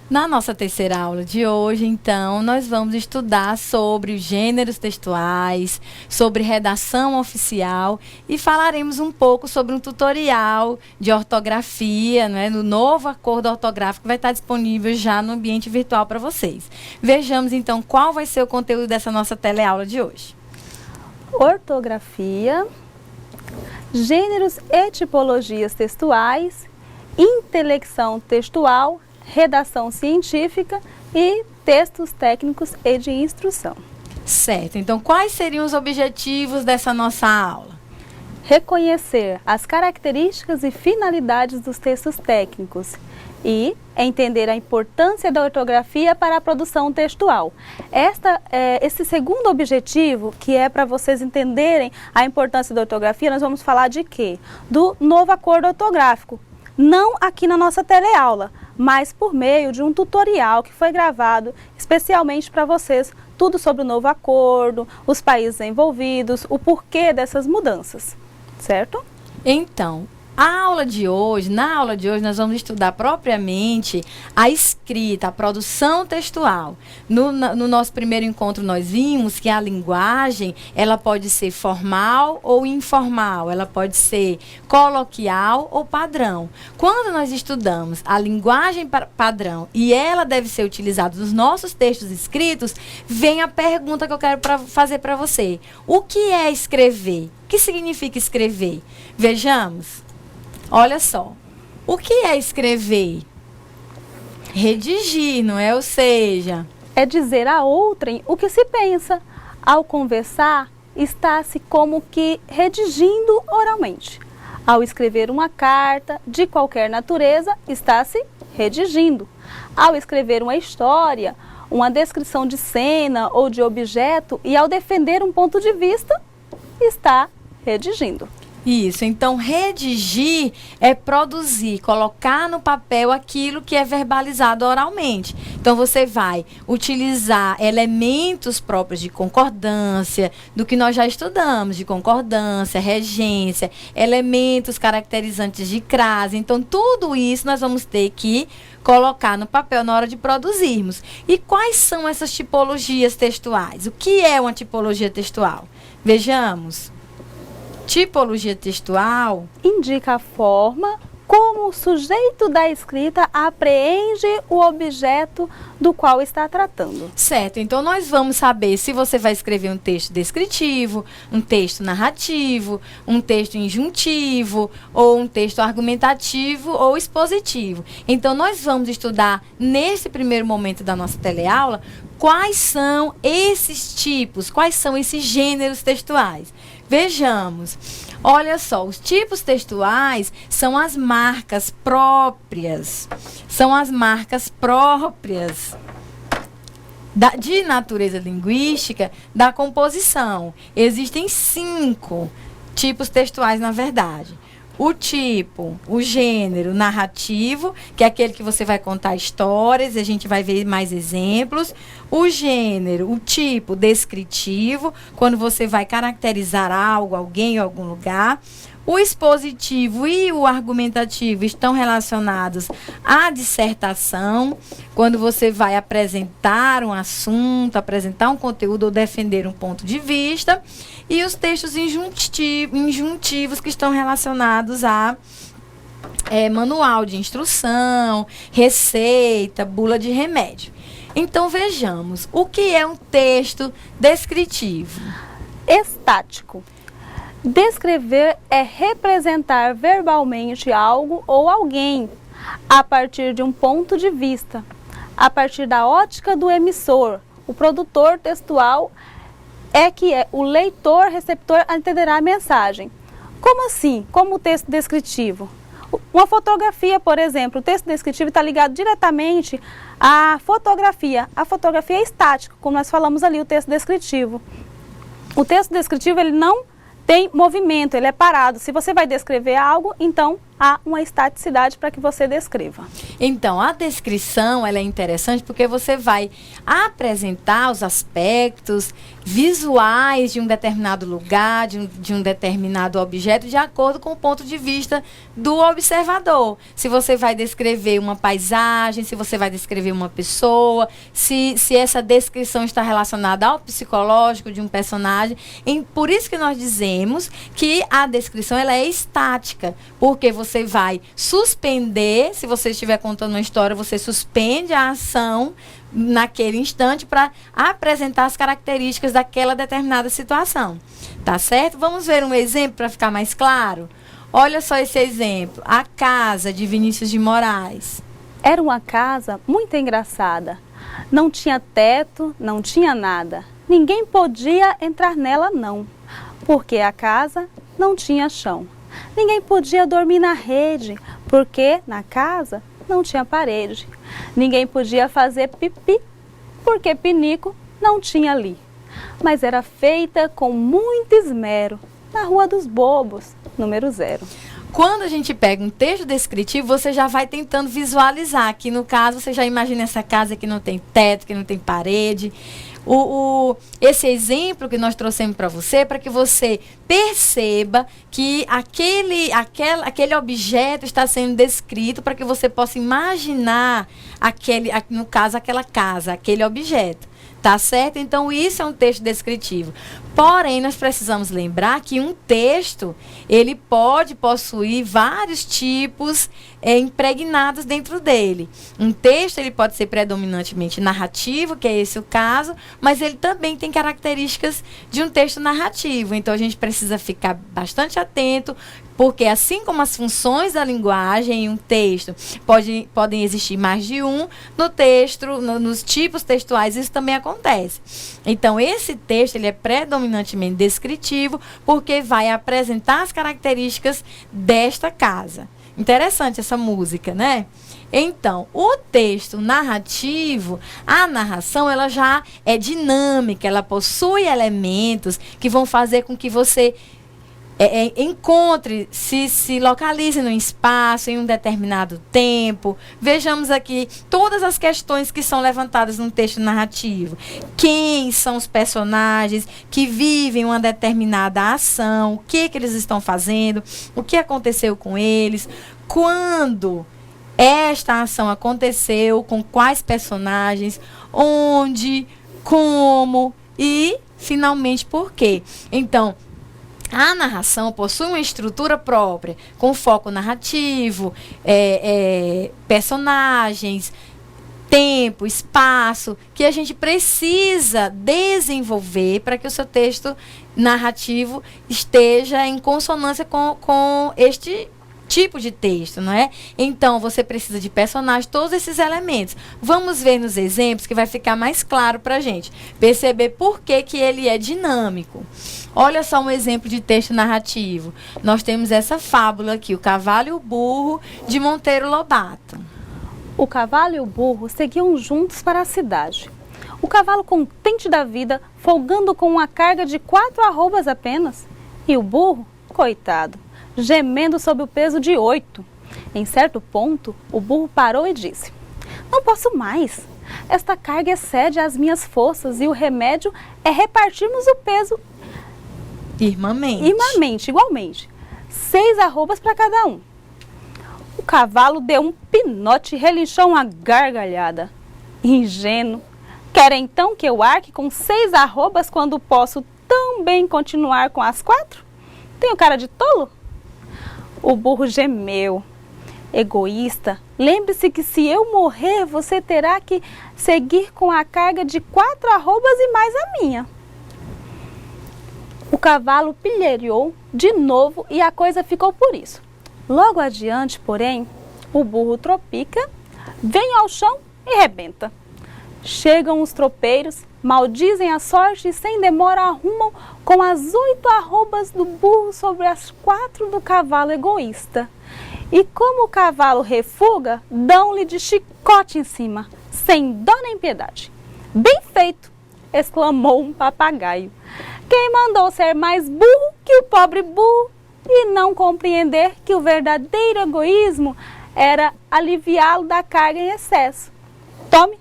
Na nossa terceira aula de hoje, então, nós vamos estudar sobre os gêneros textuais, sobre redação oficial e falaremos um pouco sobre um tutorial de ortografia, né, no novo acordo ortográfico que vai estar disponível já no ambiente virtual para vocês. Vejamos, então, qual vai ser o conteúdo dessa nossa teleaula de hoje. Ortografia, gêneros e tipologias textuais, intelecção textual, redação científica e textos técnicos e de instrução. Certo. Então, quais seriam os objetivos dessa nossa aula? Reconhecer as características e finalidades dos textos técnicos e entender a importância da ortografia para a produção textual. Esse segundo objetivo, que é para vocês entenderem a importância da ortografia, nós vamos falar de quê? Do novo acordo ortográfico. Não aqui na nossa teleaula, mas por meio de um tutorial que foi gravado especialmente para vocês, tudo sobre o novo acordo, os países envolvidos, o porquê dessas mudanças, certo? Então, na aula de hoje nós vamos estudar propriamente a escrita, a produção textual. No nosso primeiro encontro nós vimos que a linguagem, ela pode ser formal ou informal, ela pode ser coloquial ou padrão. Quando nós estudamos a linguagem padrão e ela deve ser utilizada nos nossos textos escritos, vem a pergunta que eu quero fazer para você. O que é escrever? O que significa escrever? Vejamos. Olha só, o que é escrever? Redigir, não é? Ou seja... É dizer a outrem o que se pensa. Ao conversar, está-se como que redigindo oralmente. Ao escrever uma carta de qualquer natureza, está-se redigindo. Ao escrever uma história, uma descrição de cena ou de objeto e ao defender um ponto de vista, está redigindo. Isso, então redigir é produzir, colocar no papel aquilo que é verbalizado oralmente. Então você vai utilizar elementos próprios de concordância, do que nós já estudamos, de concordância, regência, elementos caracterizantes de crase. Então tudo isso nós vamos ter que colocar no papel na hora de produzirmos. E quais são essas tipologias textuais? O que é uma tipologia textual? Vejamos. Tipologia textual indica a forma como o sujeito da escrita apreende o objeto do qual está tratando. Certo, então nós vamos saber se você vai escrever um texto descritivo, um texto narrativo, um texto injuntivo, ou um texto argumentativo ou expositivo. Então nós vamos estudar nesse primeiro momento da nossa teleaula quais são esses tipos, quais são esses gêneros textuais. Vejamos, olha só, os tipos textuais são as marcas próprias, de natureza linguística da composição. Existem 5 tipos textuais, na verdade. O tipo, o gênero narrativo, que é aquele que você vai contar histórias, a gente vai ver mais exemplos. O gênero, o tipo descritivo, quando você vai caracterizar algo, alguém ou algum lugar. O expositivo e o argumentativo estão relacionados à dissertação, quando você vai apresentar um assunto, apresentar um conteúdo ou defender um ponto de vista. E os textos injuntivos que estão relacionados a manual de instrução, receita, bula de remédio. Então vejamos, o que é um texto descritivo? Estático. Descrever é representar verbalmente algo ou alguém a partir de um ponto de vista, a partir da ótica do emissor. O produtor textual o leitor receptor entenderá a mensagem. Como assim? Como o texto descritivo? Uma fotografia, por exemplo, o texto descritivo está ligado diretamente à fotografia. A fotografia é estática, como nós falamos ali, o texto descritivo. O texto descritivo, ele não tem movimento, ele é parado. Se você vai descrever algo, então há uma estaticidade para que você descreva. Então, a descrição ela é interessante porque você vai apresentar os aspectos visuais de um determinado lugar, de um determinado objeto, de acordo com o ponto de vista do observador. Se você vai descrever uma paisagem, se você vai descrever uma pessoa, se essa descrição está relacionada ao psicológico de um personagem. Por isso que nós dizemos que a descrição ela é estática, porque você vai suspender, se você estiver contando uma história, você suspende a ação naquele instante para apresentar as características daquela determinada situação. Tá certo? Vamos ver um exemplo para ficar mais claro? Olha só esse exemplo. A casa de Vinícius de Moraes. Era uma casa muito engraçada. Não tinha teto, não tinha nada. Ninguém podia entrar nela, não, porque a casa não tinha chão. Ninguém podia dormir na rede, porque na casa não tinha parede. Ninguém podia fazer pipi, porque pinico não tinha ali. Mas era feita com muito esmero, na Rua dos Bobos, número 0. Quando a gente pega um texto descritivo, você já vai tentando visualizar. Aqui no caso, você já imagina essa casa que não tem teto, que não tem parede. Esse exemplo que nós trouxemos para você, para que você perceba que aquele objeto está sendo descrito, para que você possa imaginar no caso, aquela casa, aquele objeto. Tá certo? Então, isso é um texto descritivo. Porém, nós precisamos lembrar que um texto, ele pode possuir vários tipos impregnados dentro dele. Um texto, ele pode ser predominantemente narrativo, que é esse o caso, mas ele também tem características de um texto narrativo. Então, a gente precisa ficar bastante atento, porque assim como as funções da linguagem em um texto podem existir mais de um, no texto, nos tipos textuais, isso também acontece. Então, esse texto ele é predominantemente descritivo, porque vai apresentar as características desta casa. Interessante essa música, né? Então, o texto narrativo, a narração, ela já é dinâmica, ela possui elementos que vão fazer com que você encontre, se localize no espaço, em um determinado tempo. Vejamos aqui todas as questões que são levantadas num texto narrativo. Quem são os personagens que vivem uma determinada ação, o que eles estão fazendo, o que aconteceu com eles, quando esta ação aconteceu, com quais personagens, onde, como e, finalmente, por quê. Então, a narração possui uma estrutura própria, com foco narrativo, personagens, tempo, espaço, que a gente precisa desenvolver para que o seu texto narrativo esteja em consonância com este tipo de texto, não é? Então, você precisa de personagens, todos esses elementos. Vamos ver nos exemplos que vai ficar mais claro para a gente perceber por que ele é dinâmico. Olha só um exemplo de texto narrativo. Nós temos essa fábula aqui, O Cavalo e o Burro, de Monteiro Lobato. O cavalo e o burro seguiam juntos para a cidade. O cavalo contente da vida, folgando com uma carga de 4 arrobas apenas. E o burro, coitado, gemendo sob o peso de 8. Em certo ponto, o burro parou e disse: "Não posso mais. Esta carga excede as minhas forças e o remédio é repartirmos o peso irmamente, igualmente. 6 arrobas para cada um." O cavalo deu um pinote e relinchou uma gargalhada. Ingênuo. Quer então que eu arque com 6 arrobas quando posso tão bem continuar com as 4? Tenho cara de tolo? O burro gemeu. Egoísta, lembre-se que se eu morrer, você terá que seguir com a carga de 4 arrobas e mais a minha. O cavalo pilheriou de novo e a coisa ficou por isso. Logo adiante, porém, o burro tropica, vem ao chão e rebenta. Chegam os tropeiros, maldizem a sorte e sem demora arrumam com as 8 arrobas do burro sobre as 4 do cavalo egoísta. E como o cavalo refuga, dão-lhe de chicote em cima, sem dó nem piedade. "Bem feito!" exclamou um papagaio. "Quem mandou ser mais burro que o pobre burro?" e não compreender que o verdadeiro egoísmo era aliviá-lo da carga em excesso. Tome,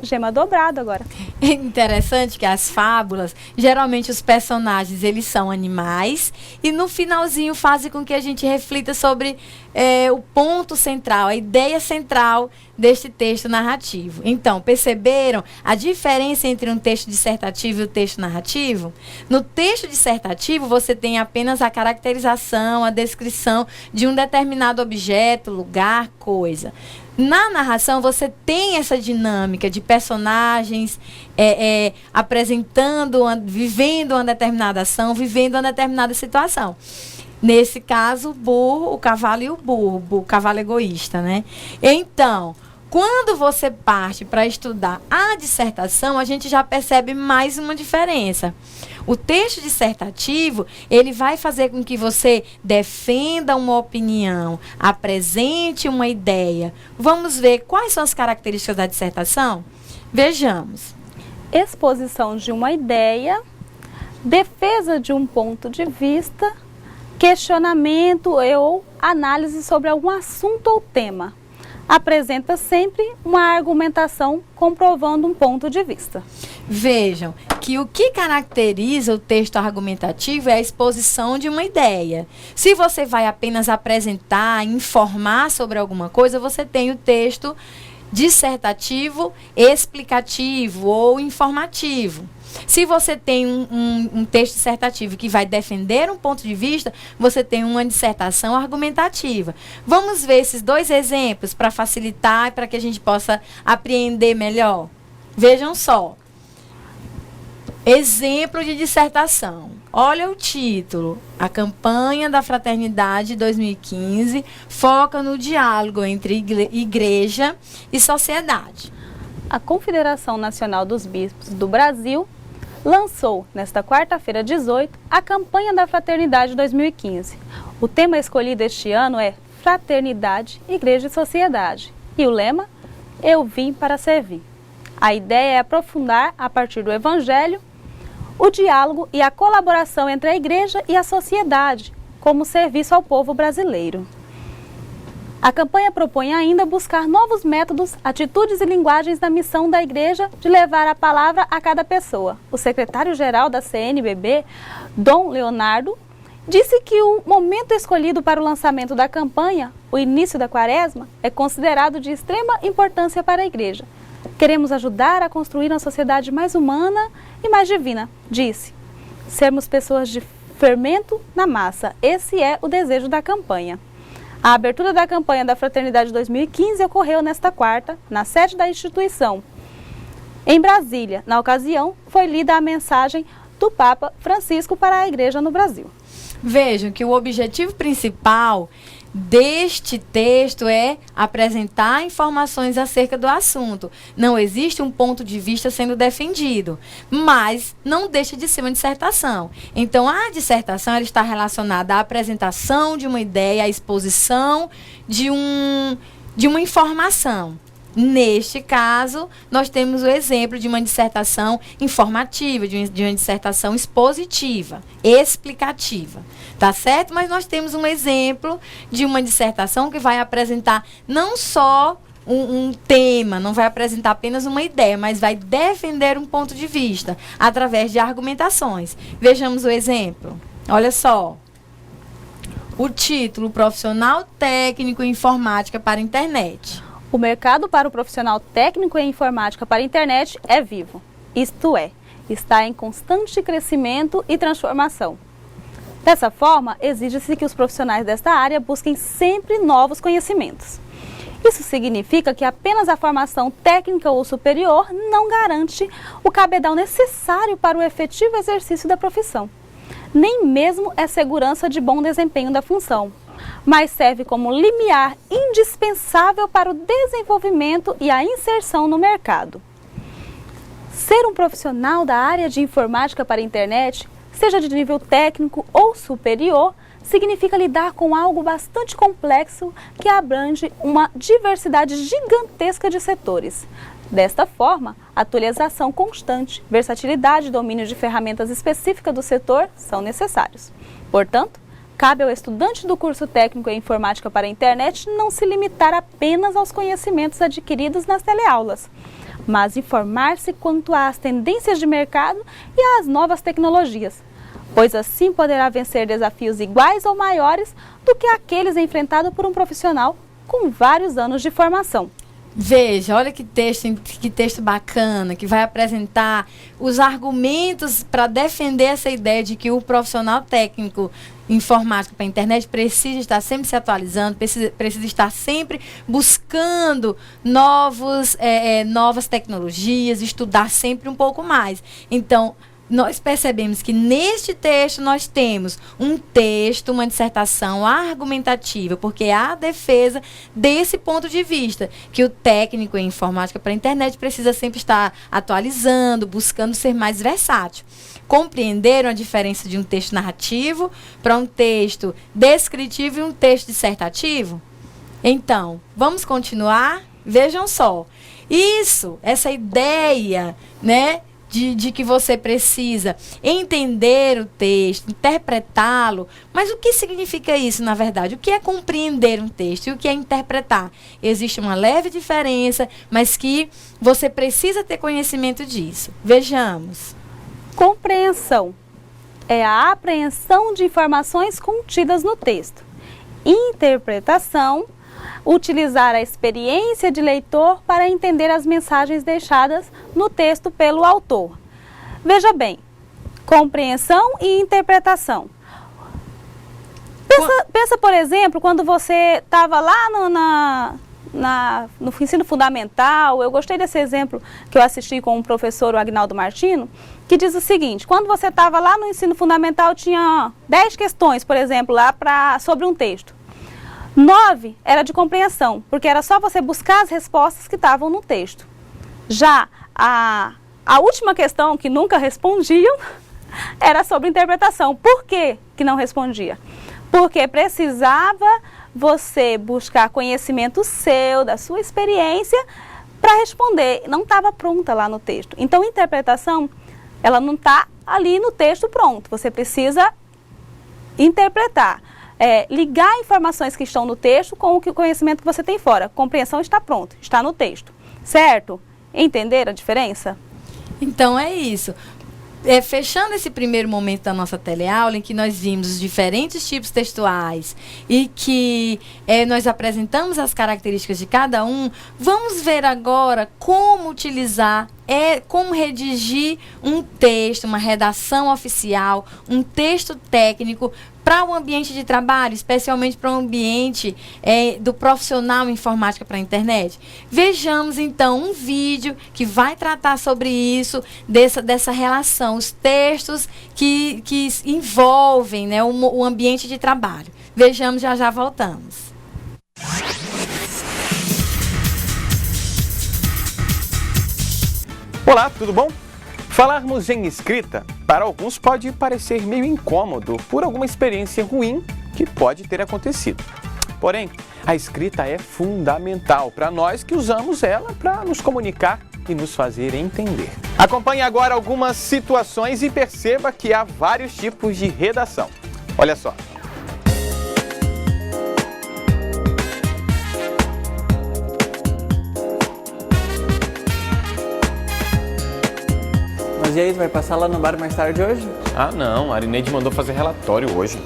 gema dobrada agora. É interessante que as fábulas, geralmente os personagens, eles são animais e no finalzinho fazem com que a gente reflita sobre o ponto central, a ideia central deste texto narrativo. Então, perceberam a diferença entre um texto dissertativo e o texto narrativo? No texto dissertativo, você tem apenas a caracterização, a descrição de um determinado objeto, lugar, coisa. Na narração, você tem essa dinâmica de personagens apresentando, vivendo uma determinada ação, vivendo uma determinada situação. Nesse caso, o burro, o cavalo e o burro, o cavalo egoísta, né? Então, quando você parte para estudar a dissertação, a gente já percebe mais uma diferença. O texto dissertativo, ele vai fazer com que você defenda uma opinião, apresente uma ideia. Vamos ver quais são as características da dissertação? Vejamos. Exposição de uma ideia, defesa de um ponto de vista, questionamento ou análise sobre algum assunto ou tema. Apresenta sempre uma argumentação comprovando um ponto de vista. Vejam que o que caracteriza o texto argumentativo é a exposição de uma ideia. Se você vai apenas apresentar, informar sobre alguma coisa, você tem o texto dissertativo, explicativo ou informativo. Se você tem um texto dissertativo que vai defender um ponto de vista, você tem uma dissertação argumentativa. Vamos ver esses dois exemplos para facilitar e para que a gente possa apreender melhor. Vejam só. Exemplo de dissertação. Olha o título. A campanha da Fraternidade 2015 foca no diálogo entre igreja e sociedade. A Confederação Nacional dos Bispos do Brasil lançou, nesta quarta-feira 18, a campanha da Fraternidade 2015. O tema escolhido este ano é Fraternidade, Igreja e Sociedade. E o lema, Eu vim para servir. A ideia é aprofundar, a partir do Evangelho, o diálogo e a colaboração entre a Igreja e a sociedade, como serviço ao povo brasileiro. A campanha propõe ainda buscar novos métodos, atitudes e linguagens da missão da Igreja de levar a palavra a cada pessoa. O secretário-geral da CNBB, Dom Leonardo, disse que o momento escolhido para o lançamento da campanha, o início da Quaresma, é considerado de extrema importância para a Igreja. Queremos ajudar a construir uma sociedade mais humana e mais divina, disse. Sermos pessoas de fermento na massa, esse é o desejo da campanha. A abertura da campanha da Fraternidade 2015 ocorreu nesta quarta, na sede da instituição. Em Brasília, na ocasião, foi lida a mensagem do Papa Francisco para a Igreja no Brasil. Vejam que o objetivo principal deste texto é apresentar informações acerca do assunto. Não existe um ponto de vista sendo defendido, mas não deixa de ser uma dissertação. Então, a dissertação ela está relacionada à apresentação de uma ideia, à exposição de uma informação. Neste caso, nós temos o exemplo de uma dissertação informativa, de uma dissertação expositiva, explicativa. Tá certo? Mas nós temos um exemplo de uma dissertação que vai apresentar não só um tema, não vai apresentar apenas uma ideia, mas vai defender um ponto de vista através de argumentações. Vejamos o exemplo. Olha só. O título, Profissional Técnico em Informática para a Internet. O mercado para o profissional técnico em informática para a internet é vivo, isto é, está em constante crescimento e transformação. Dessa forma, exige-se que os profissionais desta área busquem sempre novos conhecimentos. Isso significa que apenas a formação técnica ou superior não garante o cabedal necessário para o efetivo exercício da profissão. Nem mesmo é segurança de bom desempenho da função, mas serve como limiar indispensável para o desenvolvimento e a inserção no mercado. Ser um profissional da área de informática para a internet, seja de nível técnico ou superior, significa lidar com algo bastante complexo que abrange uma diversidade gigantesca de setores. Desta forma, atualização constante, versatilidade e domínio de ferramentas específicas do setor são necessários. Portanto, Cabe ao estudante do curso técnico em informática para a internet não se limitar apenas aos conhecimentos adquiridos nas teleaulas, mas informar-se quanto às tendências de mercado e às novas tecnologias, pois assim poderá vencer desafios iguais ou maiores do que aqueles enfrentados por um profissional com vários anos de formação. Veja, olha que texto bacana, que vai apresentar os argumentos para defender essa ideia de que o profissional técnico informático para a internet precisa estar sempre se atualizando, precisa estar sempre buscando novas tecnologias, estudar sempre um pouco mais. Então, nós percebemos que neste texto nós temos um texto, uma dissertação argumentativa, porque é a defesa desse ponto de vista, que o técnico em informática para a internet precisa sempre estar atualizando, buscando ser mais versátil. Compreenderam a diferença de um texto narrativo para um texto descritivo e um texto dissertativo? Então, vamos continuar? Vejam só. Essa ideia, né? De que você precisa entender o texto, interpretá-lo. Mas o que significa isso, na verdade? O que é compreender um texto e o que é interpretar? Existe uma leve diferença, mas que você precisa ter conhecimento disso. Vejamos. Compreensão é a apreensão de informações contidas no texto. Interpretação, utilizar a experiência de leitor para entender as mensagens deixadas no texto pelo autor. Veja bem, compreensão e interpretação. Pensa, por exemplo, quando você estava lá no ensino fundamental. Eu gostei desse exemplo que eu assisti com o professor Agnaldo Martino, que diz o seguinte: quando você estava lá no ensino fundamental, tinha 10 questões, por exemplo, lá sobre um texto. 9 era de compreensão, porque era só você buscar as respostas que estavam no texto. Já a última questão, que nunca respondiam, era sobre interpretação. Por que não respondia? Porque precisava você buscar conhecimento seu, da sua experiência, para responder. Não estava pronta lá no texto. Então, interpretação, ela não está ali no texto pronto. Você precisa interpretar. Ligar informações que estão no texto com o conhecimento que você tem fora. Compreensão está pronto, está no texto. Certo? Entenderam a diferença? Então é isso. Fechando esse primeiro momento da nossa teleaula, em que nós vimos os diferentes tipos textuais e que nós apresentamos as características de cada um, vamos ver agora como utilizar, como redigir um texto, uma redação oficial, um texto técnico para o ambiente de trabalho, especialmente para o ambiente do profissional em informática para a internet. Vejamos, então, um vídeo que vai tratar sobre isso, dessa relação, os textos que envolvem, né, o ambiente de trabalho. Vejamos, já voltamos. Olá, tudo bom? Falarmos em escrita, para alguns pode parecer meio incômodo por alguma experiência ruim que pode ter acontecido. Porém, a escrita é fundamental para nós que usamos ela para nos comunicar e nos fazer entender. Acompanhe agora algumas situações e perceba que há vários tipos de redação. Olha só. Mas e aí, tu vai passar lá no bar mais tarde hoje? Ah não, a Arineide mandou fazer relatório hoje.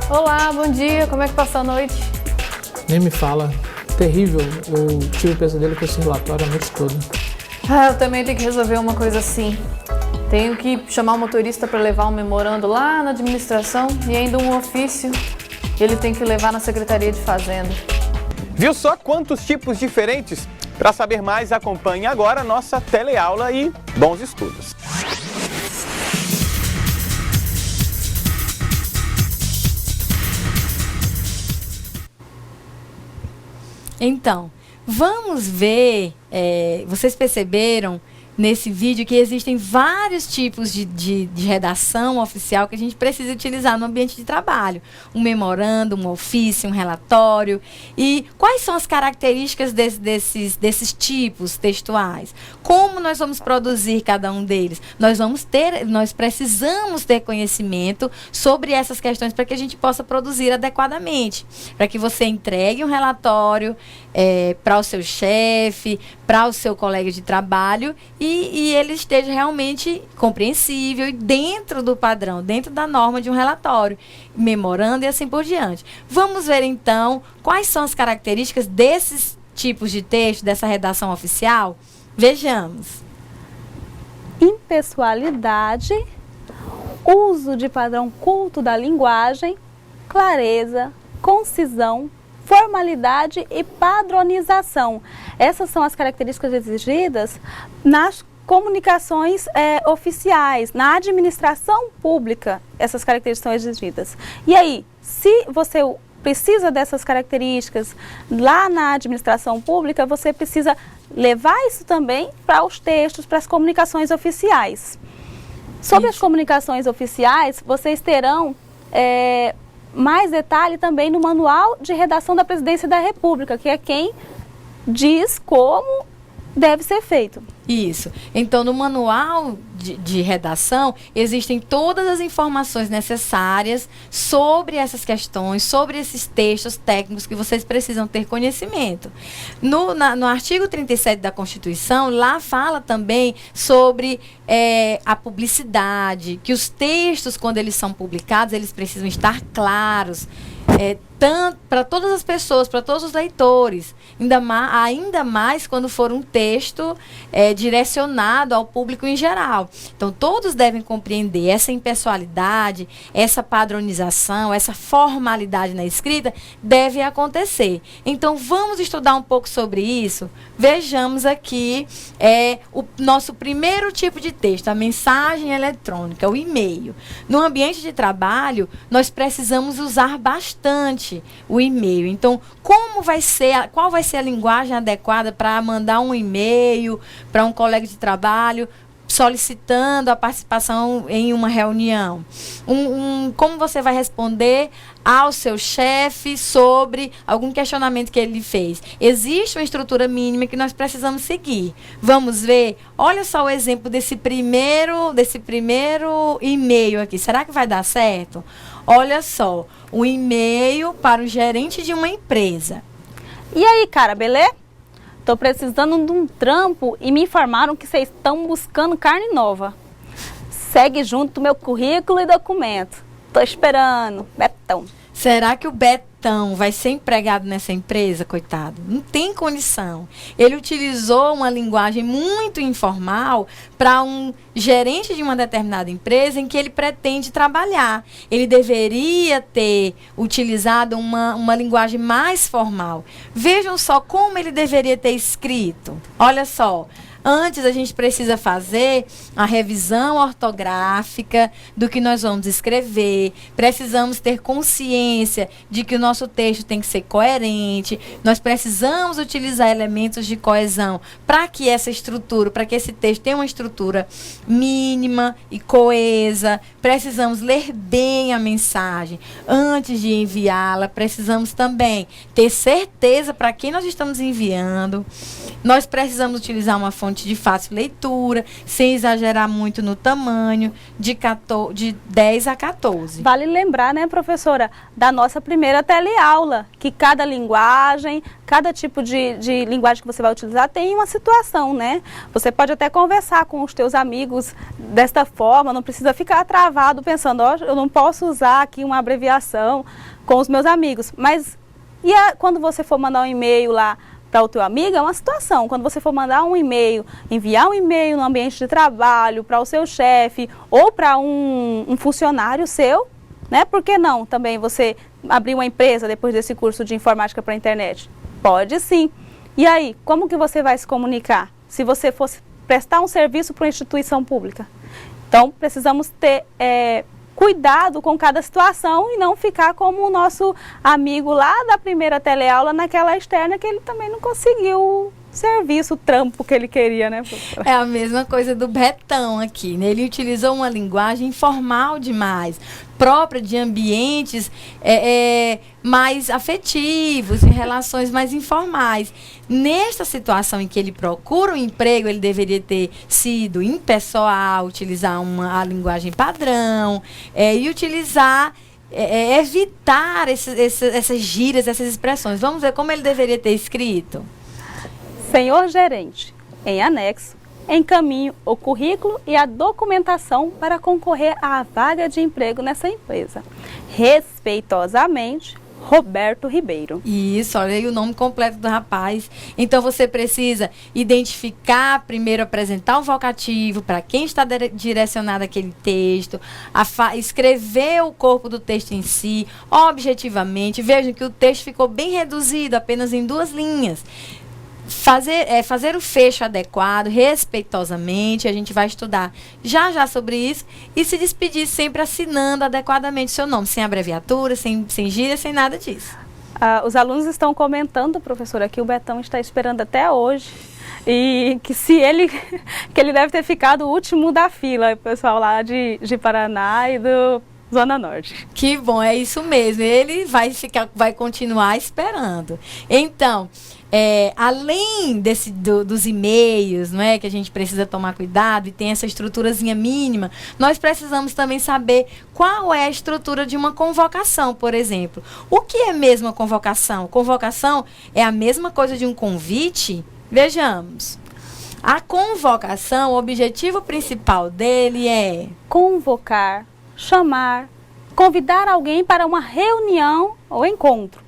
Olá, bom dia, como é que passou a noite? Nem me fala. Terrível. Eu tive pesadelo com esse relatório a noite toda. Eu também tenho que resolver uma coisa assim. Tenho que chamar o motorista para levar um memorando lá na administração e ainda um ofício que ele tem que levar na Secretaria de Fazenda. Viu só quantos tipos diferentes? Para saber mais, acompanhe agora a nossa teleaula e bons estudos. Então, vamos ver, vocês perceberam nesse vídeo que existem vários tipos de redação oficial que a gente precisa utilizar no ambiente de trabalho. Um memorando, um ofício, um relatório. E quais são as características desses tipos textuais? Como nós vamos produzir cada um deles? Nós precisamos ter conhecimento sobre essas questões para que a gente possa produzir adequadamente. Para que você entregue um relatório para o seu chefe, para o seu colega de trabalho e ele esteja realmente compreensível e dentro do padrão, dentro da norma de um relatório, memorando e assim por diante. Vamos ver então quais são as características desses tipos de texto, dessa redação oficial? Vejamos. Impessoalidade, uso de padrão culto da linguagem, clareza, concisão, formalidade e padronização. Essas são as características exigidas nas comunicações oficiais, na administração pública, essas características são exigidas. E aí, se você precisa dessas características lá na administração pública, você precisa levar isso também para os textos, para as comunicações oficiais. Sobre as comunicações oficiais, vocês terão mais detalhe também no Manual de Redação da Presidência da República, que é quem diz como deve ser feito. Isso. Então, no manual de redação, existem todas as informações necessárias sobre essas questões, sobre esses textos técnicos que vocês precisam ter conhecimento. No artigo 37 da Constituição, lá fala também sobre a publicidade, que os textos, quando eles são publicados, eles precisam estar claros, tanto para todas as pessoas, para todos os leitores, ainda mais quando for um texto direcionado ao público em geral. Então, todos devem compreender essa impessoalidade, essa padronização, essa formalidade na escrita deve acontecer. Então, vamos estudar um pouco sobre isso? Vejamos aqui o nosso primeiro tipo de texto, a mensagem eletrônica, o e-mail. No ambiente de trabalho, nós precisamos usar bastante o e-mail. Então, qual vai ser a linguagem adequada para mandar um e-mail para um colega de trabalho solicitando a participação em uma reunião? Como você vai responder ao seu chefe sobre algum questionamento que ele lhe fez? Existe uma estrutura mínima que nós precisamos seguir. Vamos ver? Olha só o exemplo desse primeiro e-mail aqui. Será que vai dar certo? Olha só, o e-mail para o gerente de uma empresa. E aí, cara, beleza? Tô precisando de um trampo e me informaram que vocês estão buscando carne nova. Segue junto meu currículo e documento. Tô esperando. Betão. Será que o Betão vai ser empregado nessa empresa, coitado? Não tem condição. Ele utilizou uma linguagem muito informal para um gerente de uma determinada empresa em que ele pretende trabalhar. Ele deveria ter utilizado uma linguagem mais formal. Vejam só como ele deveria ter escrito. Olha só. Antes, a gente precisa fazer a revisão ortográfica do que nós vamos escrever. Precisamos ter consciência de que o nosso texto tem que ser coerente. Nós precisamos utilizar elementos de coesão para que essa estrutura, para que esse texto tenha uma estrutura mínima e coesa. Precisamos ler bem a mensagem antes de enviá-la. Precisamos também ter certeza para quem nós estamos enviando. Nós precisamos utilizar uma fonte de fácil leitura, sem exagerar muito no tamanho, de 10 a 14. Vale lembrar, né, professora, da nossa primeira teleaula, que cada linguagem, cada tipo de linguagem que você vai utilizar tem uma situação, né? Você pode até conversar com os teus amigos desta forma, não precisa ficar travado pensando, eu não posso usar aqui uma abreviação com os meus amigos. Mas quando você for mandar um e-mail lá para o teu amigo, é uma situação. Quando você for mandar um e-mail, enviar um e-mail no ambiente de trabalho para o seu chefe ou para um funcionário seu, né? Por que não também você abrir uma empresa depois desse curso de informática para a internet? Pode sim. E aí, como que você vai se comunicar se você fosse prestar um serviço para uma instituição pública? Então, precisamos ter cuidado com cada situação e não ficar como o nosso amigo lá da primeira teleaula naquela externa que ele também não conseguiu serviço, o trampo que ele queria, né, professora? É a mesma coisa do Betão aqui, né? Ele utilizou uma linguagem informal demais, própria de ambientes mais afetivos, de relações mais informais. Nesta situação em que ele procura um emprego, ele deveria ter sido impessoal, utilizar a linguagem padrão e utilizar... evitar essas gírias, essas expressões. Vamos ver como ele deveria ter escrito. Senhor gerente, em anexo, encaminho o currículo e a documentação para concorrer à vaga de emprego nessa empresa. Respeitosamente, Roberto Ribeiro. Isso, olha aí o nome completo do rapaz. Então você precisa identificar, primeiro apresentar o vocativo para quem está direcionado aquele texto, escrever o corpo do texto em si, objetivamente. Vejam que o texto ficou bem reduzido, apenas em 2 linhas. Fazer o fecho adequado, respeitosamente, a gente vai estudar já sobre isso e se despedir sempre assinando adequadamente seu nome, sem abreviatura, sem gíria, sem nada disso. Os alunos estão comentando, professora, que o Betão está esperando até hoje e que que ele deve ter ficado o último da fila, o pessoal lá de Paraná e do Zona Norte. Que bom, é isso mesmo, ele vai continuar esperando. Então, além dos e-mails, não é, que a gente precisa tomar cuidado e tem essa estruturazinha mínima, nós precisamos também saber qual é a estrutura de uma convocação, por exemplo. O que é mesmo a convocação? Convocação é a mesma coisa de um convite? Vejamos. A convocação, o objetivo principal dele é convocar, chamar, convidar alguém para uma reunião ou encontro.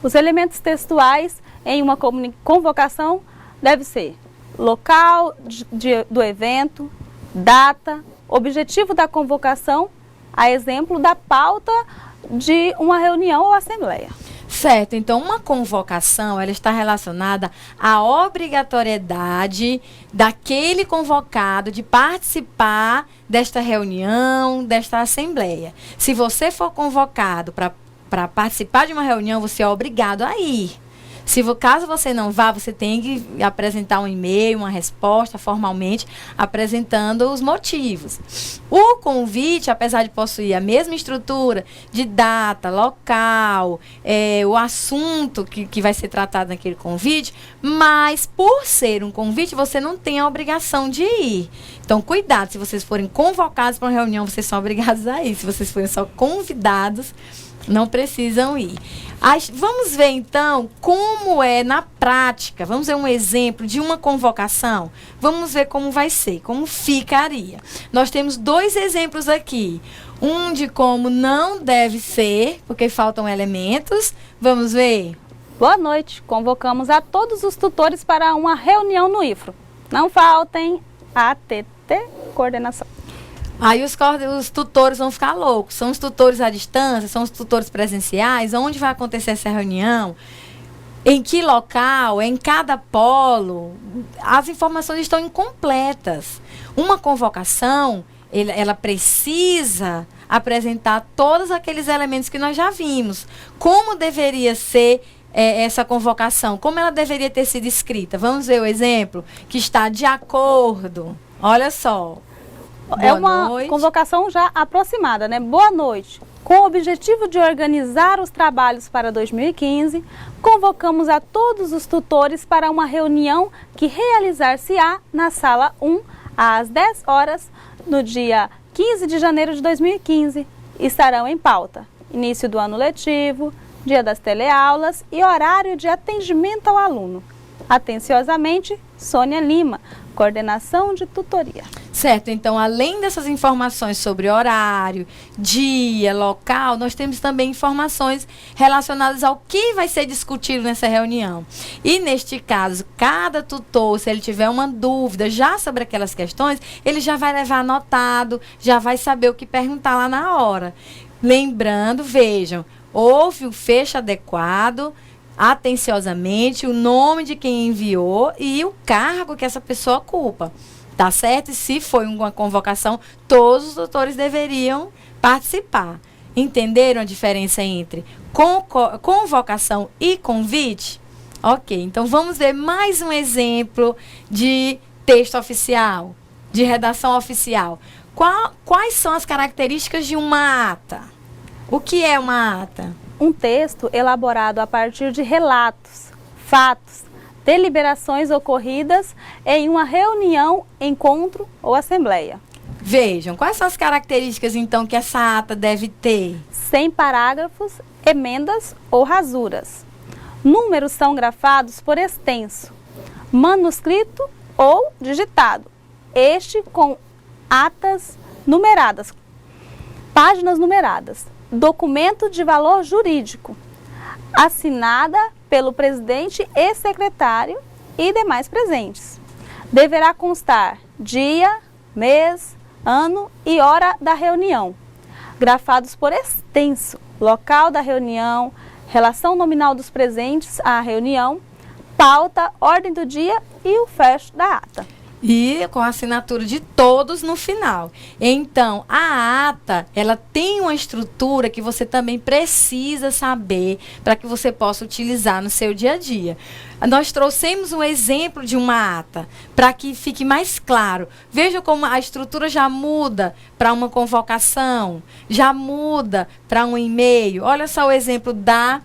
Os elementos textuais em uma convocação deve ser local do evento, data, objetivo da convocação, a exemplo da pauta de uma reunião ou assembleia. Certo, então uma convocação, ela está relacionada à obrigatoriedade daquele convocado de participar desta reunião, desta assembleia. Se você for convocado para participar de uma reunião, você é obrigado a ir. Caso você não vá, você tem que apresentar um e-mail, uma resposta formalmente, apresentando os motivos. O convite, apesar de possuir a mesma estrutura de data, local, o assunto que vai ser tratado naquele convite, mas por ser um convite, você não tem a obrigação de ir. Então, cuidado, se vocês forem convocados para uma reunião, vocês são obrigados a ir. Se vocês forem só convidados, não precisam ir. Vamos ver, então, como é na prática. Vamos ver um exemplo de uma convocação. Vamos ver como vai ser, como ficaria. Nós temos 2 exemplos aqui. Um de como não deve ser, porque faltam elementos. Vamos ver? Boa noite. Convocamos a todos os tutores para uma reunião no IFRO. Não faltem ATT coordenação. Aí os tutores vão ficar loucos. São os tutores à distância, são os tutores presenciais, onde vai acontecer essa reunião, em que local, em cada polo. As informações estão incompletas. Uma convocação, ela precisa apresentar todos aqueles elementos que nós já vimos. Como deveria ser essa convocação? Como ela deveria ter sido escrita? Vamos ver o exemplo que está de acordo. Olha só. É uma convocação já aproximada, né? Boa noite. Com o objetivo de organizar os trabalhos para 2015, convocamos a todos os tutores para uma reunião que realizar-se-á na sala 1 às 10 horas no dia 15 de janeiro de 2015. Estarão em pauta início do ano letivo, dia das teleaulas e horário de atendimento ao aluno. Atenciosamente, Sônia Lima, coordenação de tutoria. Certo, então além dessas informações sobre horário, dia, local, nós temos também informações relacionadas ao que vai ser discutido nessa reunião. E neste caso, cada tutor, se ele tiver uma dúvida já sobre aquelas questões, ele já vai levar anotado, já vai saber o que perguntar lá na hora. Lembrando, vejam, houve o fecho adequado, atenciosamente, o nome de quem enviou e o cargo que essa pessoa ocupa. tá certo? E se foi uma convocação, todos os doutores deveriam participar. Entenderam a diferença entre convocação e convite? Ok, então vamos ver mais um exemplo de texto oficial, de redação oficial. Quais são as características de uma ata? O que é uma ata? Um texto elaborado a partir de relatos, fatos, deliberações ocorridas em uma reunião, encontro ou assembleia. Vejam, quais são as características, então, que essa ata deve ter? Sem parágrafos, emendas ou rasuras. Números são grafados por extenso, manuscrito ou digitado. Este com atas numeradas, páginas numeradas. Documento de valor jurídico, assinada pelo presidente e secretário e demais presentes. Deverá constar dia, mês, ano e hora da reunião, grafados por extenso, local da reunião, relação nominal dos presentes à reunião, pauta, ordem do dia e o fecho da ata. E com a assinatura de todos no final. Então, a ata, ela tem uma estrutura que você também precisa saber para que você possa utilizar no seu dia a dia. Nós trouxemos um exemplo de uma ata para que fique mais claro. Veja como a estrutura já muda para uma convocação, já muda para um e-mail. Olha só o exemplo da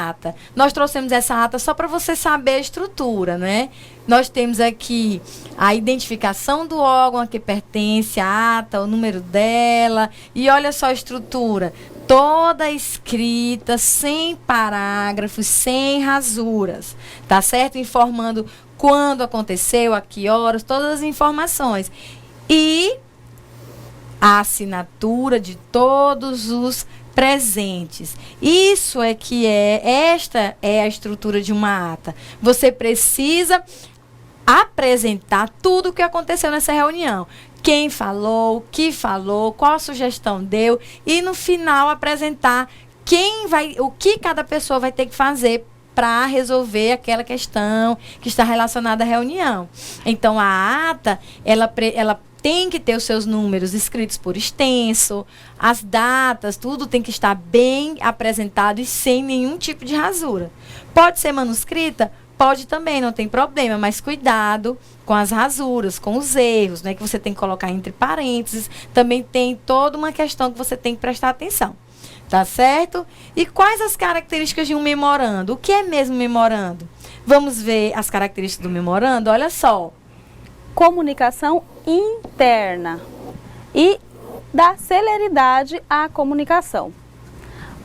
ata. Nós trouxemos essa ata só para você saber a estrutura, né? Nós temos aqui a identificação do órgão a que pertence a ata, o número dela, e olha só a estrutura, toda escrita, sem parágrafos, sem rasuras, tá certo? Informando quando aconteceu, a que horas, todas as informações. E a assinatura de todos os presentes. Isso é que esta é a estrutura de uma ata. Você precisa apresentar tudo o que aconteceu nessa reunião. Quem falou, o que falou, qual sugestão deu e no final apresentar o que cada pessoa vai ter que fazer para resolver aquela questão que está relacionada à reunião. Então a ata, ela tem que ter os seus números escritos por extenso, as datas, tudo tem que estar bem apresentado e sem nenhum tipo de rasura. Pode ser manuscrita? Pode também, não tem problema, mas cuidado com as rasuras, com os erros, né, que você tem que colocar entre parênteses. Também tem toda uma questão que você tem que prestar atenção. Tá certo? E quais as características de um memorando? O que é mesmo memorando? Vamos ver as características do memorando? Olha só. Comunicação interna e da celeridade à comunicação.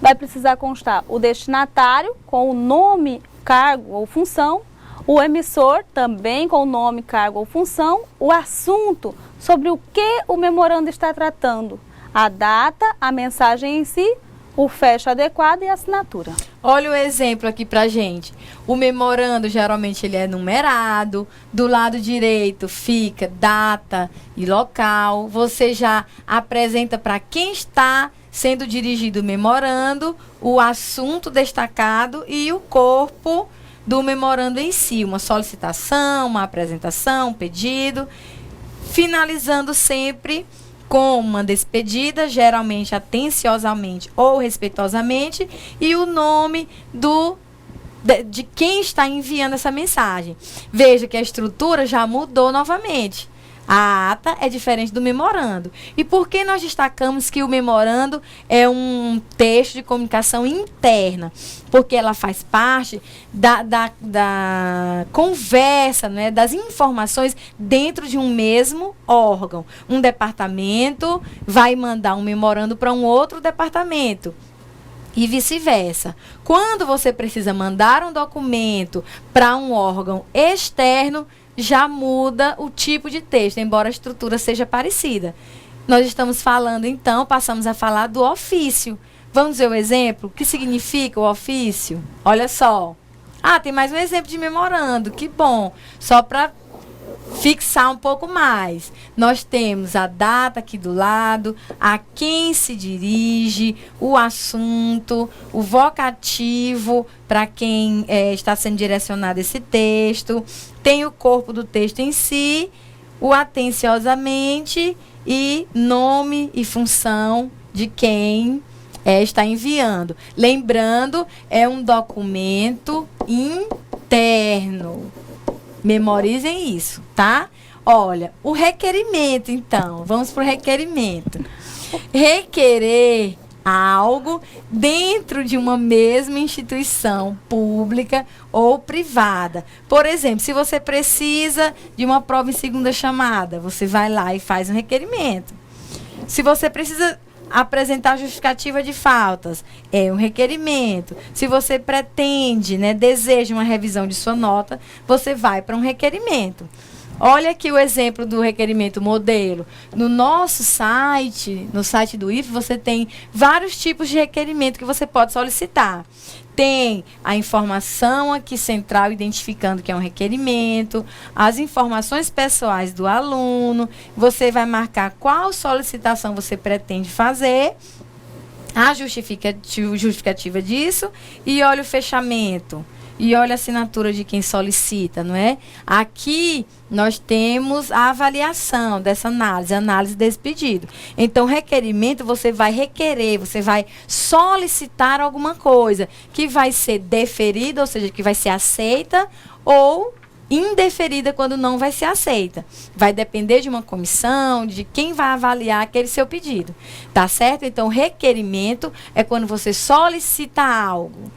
Vai precisar constar o destinatário com o nome, cargo ou função, o emissor também com o nome, cargo ou função, o assunto sobre o que o memorando está tratando, a data, a mensagem em si, o fecho adequado e a assinatura. Olha o exemplo aqui pra gente. O memorando, geralmente, ele é numerado. Do lado direito fica data e local. Você já apresenta para quem está sendo dirigido o memorando, o assunto destacado e o corpo do memorando em si. Uma solicitação, uma apresentação, um pedido. Finalizando sempre com uma despedida, geralmente atenciosamente ou respeitosamente, e o nome de quem está enviando essa mensagem. Veja que a estrutura já mudou novamente. A ata é diferente do memorando. E por que nós destacamos que o memorando é um texto de comunicação interna? Porque ela faz parte da conversa, né, das informações dentro de um mesmo órgão. Um departamento vai mandar um memorando para um outro departamento. E vice-versa. Quando você precisa mandar um documento para um órgão externo, já muda o tipo de texto, embora a estrutura seja parecida. Nós estamos falando, então, passamos a falar do ofício. Vamos ver o exemplo? O que significa o ofício? Olha só. Ah, tem mais um exemplo de memorando. Que bom. Só para fixar um pouco mais. Nós temos a data aqui do lado, a quem se dirige, o assunto, o vocativo para quem está sendo direcionado esse texto, tem o corpo do texto em si, o atenciosamente e nome e função de quem está enviando. Lembrando, é um documento interno. Memorizem isso, tá? Olha, o requerimento, então. Vamos para o requerimento. Requerer algo dentro de uma mesma instituição pública ou privada. Por exemplo, se você precisa de uma prova em segunda chamada, você vai lá e faz um requerimento. Se você precisa apresentar justificativa de faltas, é um requerimento. Se você pretende, deseja uma revisão de sua nota, você vai para um requerimento. Olha aqui o exemplo do requerimento modelo. No nosso site, no site do IFE, você tem vários tipos de requerimento que você pode solicitar. Tem a informação aqui central identificando que é um requerimento, as informações pessoais do aluno, você vai marcar qual solicitação você pretende fazer, a justificativa disso e olha o fechamento. E olha a assinatura de quem solicita, não é? Aqui nós temos a avaliação dessa análise, a análise desse pedido. Então, requerimento, você vai requerer, você vai solicitar alguma coisa que vai ser deferida, ou seja, que vai ser aceita, ou indeferida quando não vai ser aceita. Vai depender de uma comissão, de quem vai avaliar aquele seu pedido. Tá certo? Então, requerimento é quando você solicita algo.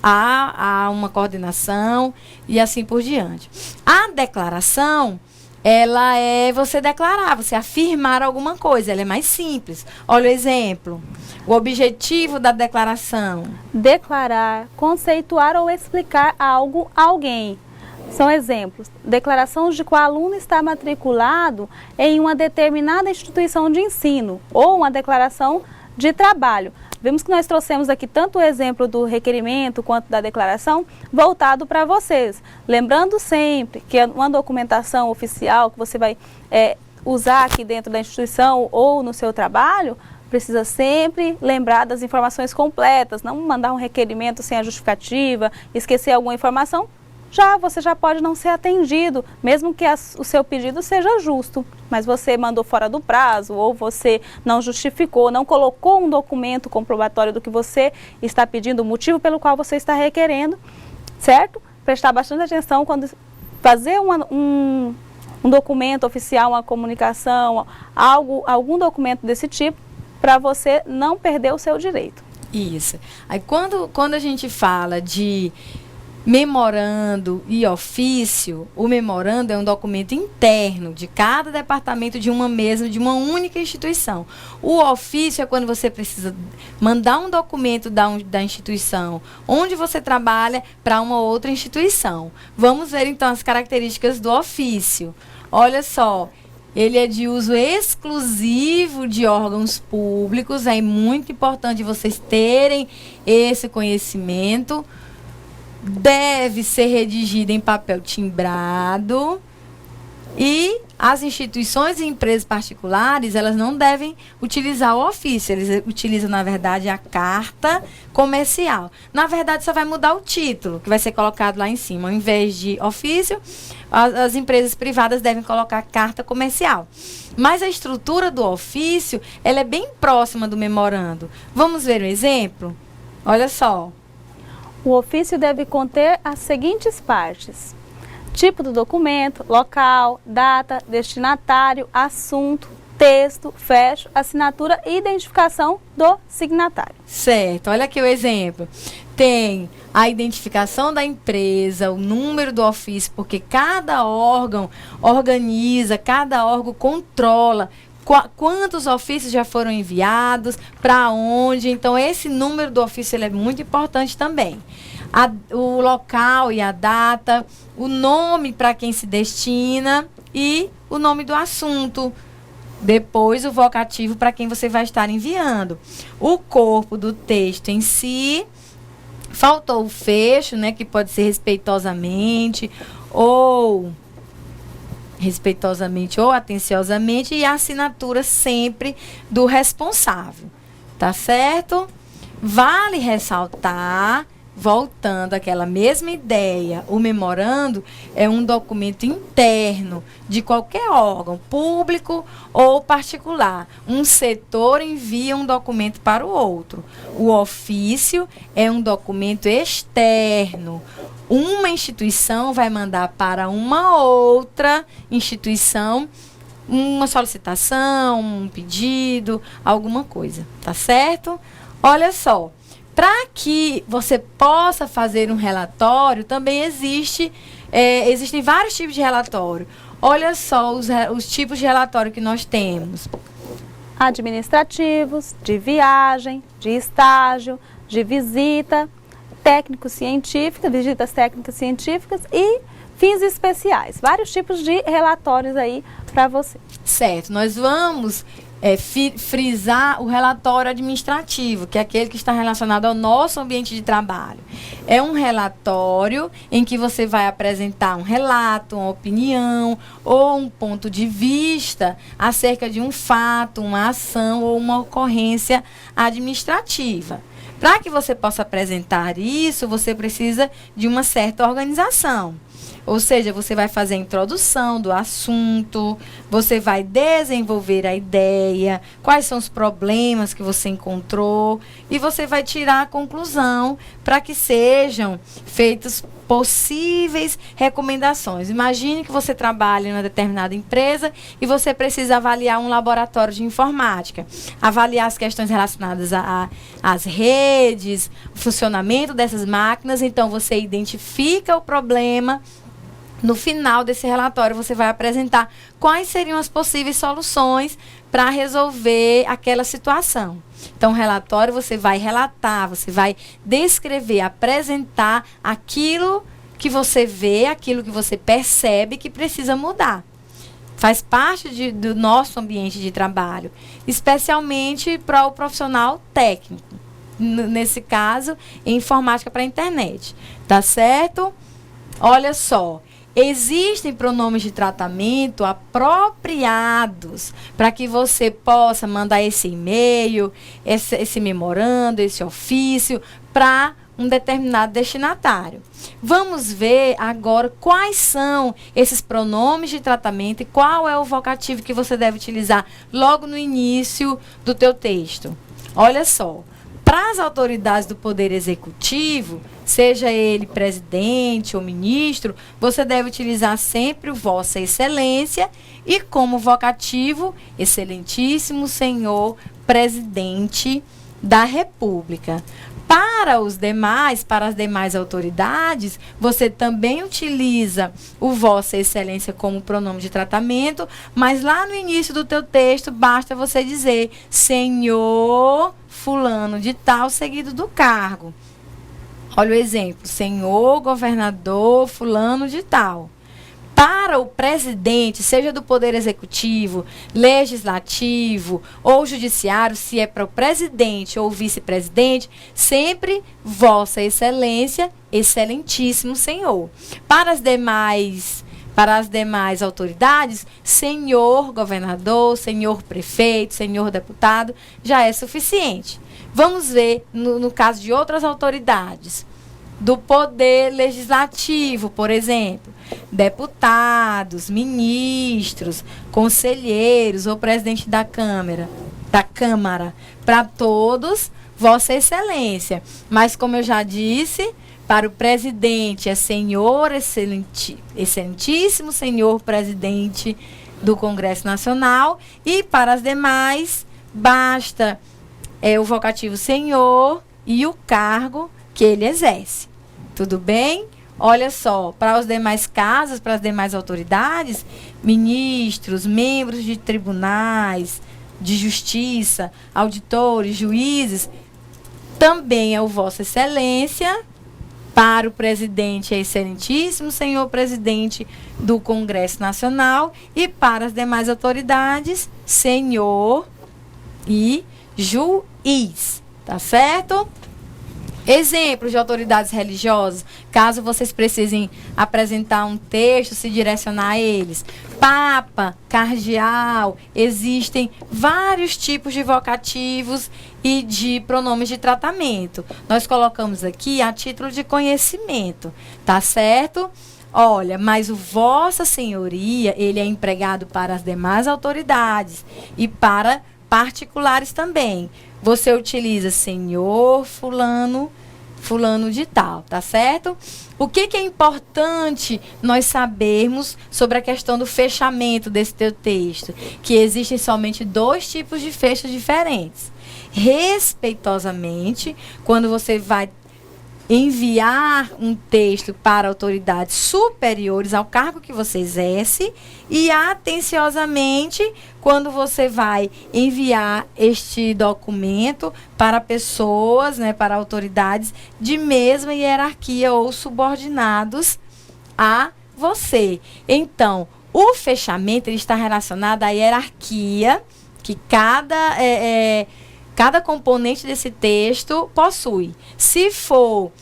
Há uma coordenação e assim por diante. A declaração, ela é você declarar, você afirmar alguma coisa, ela é mais simples. Olha o exemplo. O objetivo da declaração. Declarar, conceituar ou explicar algo a alguém. São exemplos. Declaração de que o aluno está matriculado em uma determinada instituição de ensino ou uma declaração de trabalho. Vimos que nós trouxemos aqui tanto o exemplo do requerimento quanto da declaração voltado para vocês. Lembrando sempre que uma documentação oficial que você vai usar aqui dentro da instituição ou no seu trabalho, precisa sempre lembrar das informações completas, não mandar um requerimento sem a justificativa, esquecer alguma informação. Você já pode não ser atendido, mesmo que o seu pedido seja justo, mas você mandou fora do prazo, ou você não justificou, não colocou um documento comprobatório do que você está pedindo, o motivo pelo qual você está requerendo, certo? Prestar bastante atenção quando fazer um documento oficial, uma comunicação, algum documento desse tipo, para você não perder o seu direito. Isso. Aí quando a gente fala de memorando e ofício, o memorando é um documento interno de cada departamento de uma única instituição. O ofício é quando você precisa mandar um documento da instituição onde você trabalha para uma outra instituição. Vamos ver então as características do ofício. Olha só, ele é de uso exclusivo de órgãos públicos, é muito importante vocês terem esse conhecimento. Deve ser redigido em papel timbrado e as instituições e empresas particulares, elas não devem utilizar o ofício, eles utilizam, na verdade, a carta comercial. Na verdade, só vai mudar o título, que vai ser colocado lá em cima. Ao invés de ofício, as empresas privadas devem colocar carta comercial. Mas a estrutura do ofício, ela é bem próxima do memorando. Vamos ver um exemplo? Olha só. O ofício deve conter as seguintes partes: tipo do documento, local, data, destinatário, assunto, texto, fecho, assinatura e identificação do signatário. Certo, olha aqui o exemplo. Tem a identificação da empresa, o número do ofício, porque cada órgão organiza, cada órgão controla quantos ofícios já foram enviados, para onde. Então, esse número do ofício ele é muito importante também. O local e a data, o nome para quem se destina e o nome do assunto. Depois, o vocativo para quem você vai estar enviando. O corpo do texto em si. Faltou o fecho, que pode ser respeitosamente ou atenciosamente, e a assinatura sempre do responsável, tá certo? Vale ressaltar voltando àquela mesma ideia, o memorando é um documento interno de qualquer órgão, público ou particular. Um setor envia um documento para o outro. O ofício é um documento externo. Uma instituição vai mandar para uma outra instituição uma solicitação, um pedido, alguma coisa, tá certo? Olha só. Para que você possa fazer um relatório, também existem vários tipos de relatório. Olha só os tipos de relatório que nós temos. Administrativos, de viagem, de estágio, de visita, técnico-científica, visitas técnicas científicas e fins especiais. Vários tipos de relatórios aí para você. Certo, nós vamos frisar o relatório administrativo, que é aquele que está relacionado ao nosso ambiente de trabalho. É um relatório em que você vai apresentar um relato, uma opinião ou um ponto de vista acerca de um fato, uma ação ou uma ocorrência administrativa. Para que você possa apresentar isso, você precisa de uma certa organização. Ou seja, você vai fazer a introdução do assunto, você vai desenvolver a ideia, quais são os problemas que você encontrou e você vai tirar a conclusão para que sejam feitas possíveis recomendações. Imagine que você trabalha em uma determinada empresa e você precisa avaliar um laboratório de informática, avaliar as questões relacionadas às redes, o funcionamento dessas máquinas. Então, você identifica o problema. No final desse relatório, você vai apresentar quais seriam as possíveis soluções para resolver aquela situação. Então, o relatório você vai relatar, você vai descrever, apresentar aquilo que você vê, aquilo que você percebe que precisa mudar. Faz parte do nosso ambiente de trabalho, especialmente para o profissional técnico. Nesse caso, em informática para a internet. Tá certo? Olha só. Existem pronomes de tratamento apropriados para que você possa mandar esse e-mail, esse memorando, esse ofício para um determinado destinatário. Vamos ver agora quais são esses pronomes de tratamento e qual é o vocativo que você deve utilizar logo no início do teu texto. Olha só. Para as autoridades do Poder Executivo, seja ele presidente ou ministro, você deve utilizar sempre o Vossa Excelência e como vocativo, Excelentíssimo Senhor Presidente da República. Para as demais autoridades, você também utiliza o Vossa Excelência como pronome de tratamento, mas lá no início do teu texto, basta você dizer Senhor fulano de tal, seguido do cargo. Olha o exemplo, Senhor governador fulano de tal. Para o presidente, seja do Poder Executivo, Legislativo ou Judiciário, se é para o presidente ou vice-presidente, sempre Vossa Excelência, Excelentíssimo Senhor. Para as demais autoridades, senhor governador, senhor prefeito, senhor deputado, já é suficiente. Vamos ver no caso de outras autoridades. Do Poder Legislativo, por exemplo, deputados, ministros, conselheiros ou presidente da Câmara, para todos, Vossa Excelência. Mas, como eu já disse, para o presidente é Senhor Excelentíssimo Senhor Presidente do Congresso Nacional e para as demais basta o vocativo Senhor e o cargo que ele exerce. Tudo bem? Olha só, para os demais casos, para as demais autoridades, ministros, membros de tribunais, de justiça, auditores, juízes, também é o Vossa Excelência. Para o presidente é Excelentíssimo Senhor Presidente do Congresso Nacional e para as demais autoridades, Senhor e Juiz. Tá certo? Exemplos de autoridades religiosas, caso vocês precisem apresentar um texto, se direcionar a eles. Papa, cardeal, existem vários tipos de vocativos e de pronomes de tratamento. Nós colocamos aqui a título de conhecimento, tá certo? Olha, mas o Vossa Senhoria, ele é empregado para as demais autoridades e para particulares também. Você utiliza senhor fulano, fulano de tal, tá certo? O que é importante nós sabermos sobre a questão do fechamento desse teu texto? Que existem somente 2 tipos de fechos diferentes. Respeitosamente, quando você vai enviar um texto para autoridades superiores ao cargo que você exerce, e atenciosamente quando você vai enviar este documento para pessoas, né, para autoridades de mesma hierarquia ou subordinados a você. Então, o fechamento ele está relacionado à hierarquia que cada componente desse texto possui. Se for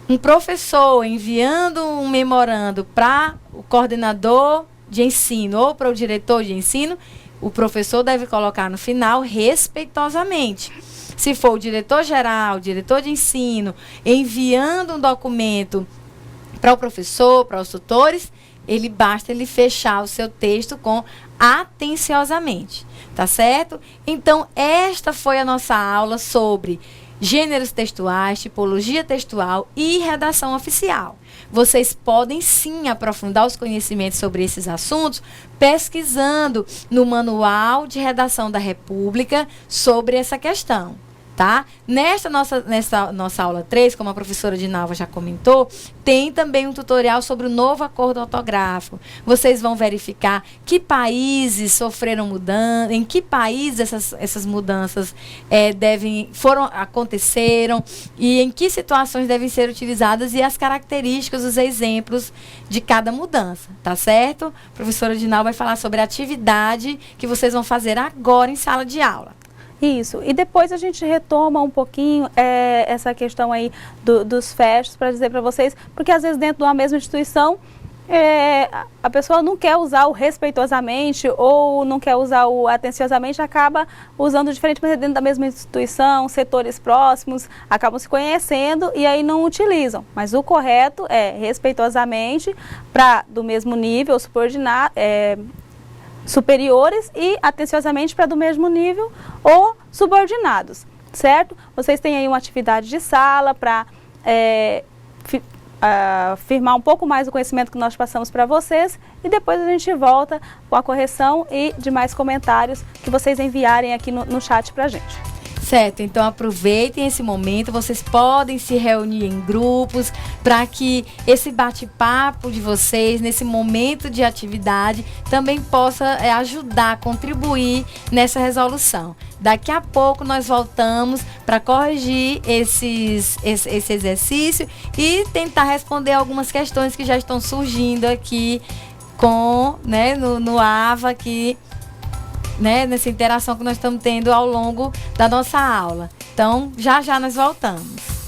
um professor enviando um memorando para o coordenador de ensino ou para o diretor de ensino, o professor deve colocar no final respeitosamente. Se for o diretor-geral, diretor de ensino, enviando um documento para o professor, para os tutores, basta ele fechar o seu texto com atenciosamente, tá certo? Então, esta foi a nossa aula sobre gêneros textuais, tipologia textual e redação oficial. Vocês podem sim aprofundar os conhecimentos sobre esses assuntos pesquisando no Manual de Redação da República sobre essa questão. Tá? Nessa nossa aula 3, como a professora Dinalva já comentou, tem também um tutorial sobre o novo acordo ortográfico. Vocês vão verificar que países sofreram mudanças, em que países essas mudanças aconteceram e em que situações devem ser utilizadas e as características, os exemplos de cada mudança, tá certo? A professora Dinalva vai falar sobre a atividade que vocês vão fazer agora em sala de aula. Isso, e depois a gente retoma um pouquinho essa questão aí dos fechos para dizer para vocês, porque às vezes dentro de uma mesma instituição a pessoa não quer usar o respeitosamente ou não quer usar o atenciosamente, acaba usando diferente, mas dentro da mesma instituição, setores próximos, acabam se conhecendo e aí não utilizam. Mas o correto é respeitosamente para do mesmo nível, superiores e atenciosamente para do mesmo nível ou subordinados, certo? Vocês têm aí uma atividade de sala para firmar um pouco mais o conhecimento que nós passamos para vocês e depois a gente volta com a correção e demais comentários que vocês enviarem aqui no chat para a gente. Certo, então aproveitem esse momento, vocês podem se reunir em grupos para que esse bate-papo de vocês, nesse momento de atividade, também possa ajudar, contribuir nessa resolução. Daqui a pouco nós voltamos para corrigir esse exercício e tentar responder algumas questões que já estão surgindo aqui no AVA, aqui, nessa interação que nós estamos tendo ao longo da nossa aula. Então, já nós voltamos.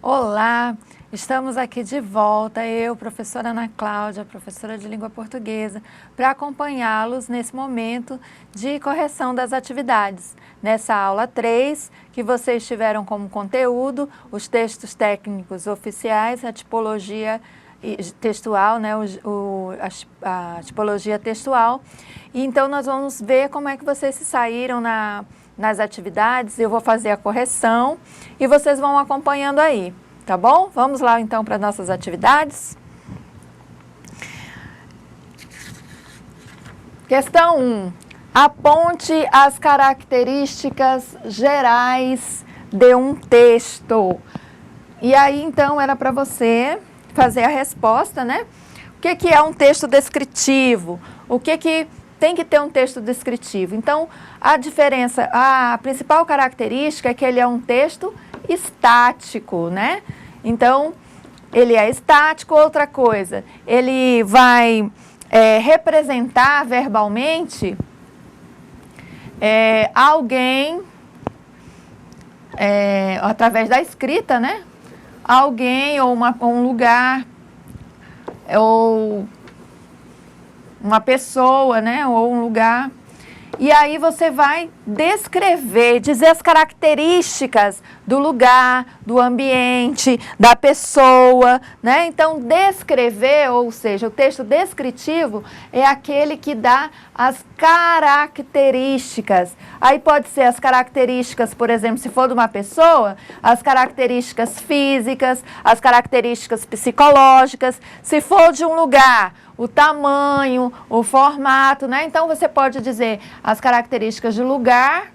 Olá, estamos aqui de volta, eu, professora Ana Cláudia, professora de língua portuguesa, para acompanhá-los nesse momento de correção das atividades. Nessa aula 3, que vocês tiveram como conteúdo os textos técnicos oficiais, a tipologia textual, a tipologia textual. E então nós vamos ver como é que vocês se saíram nas atividades. Eu vou fazer a correção e vocês vão acompanhando aí, tá bom? Vamos lá então para nossas atividades. Questão 1. Aponte as características gerais de um texto. E aí, então, era para você fazer a resposta, né? O que é um texto descritivo? O que tem que ter um texto descritivo? Então, a principal característica é que ele é um texto estático, né? Então, ele é estático. Outra coisa, ele vai representar verbalmente alguém, através da escrita, né? Alguém ou um lugar, ou uma pessoa, né? Ou um lugar. E aí você vai descrever, dizer as características do lugar, do ambiente, da pessoa, né? Então, descrever, ou seja, o texto descritivo é aquele que dá as características. Aí pode ser as características, por exemplo, se for de uma pessoa, as características físicas, as características psicológicas. Se for de um lugar, o tamanho, o formato, né? Então, você pode dizer as características de lugar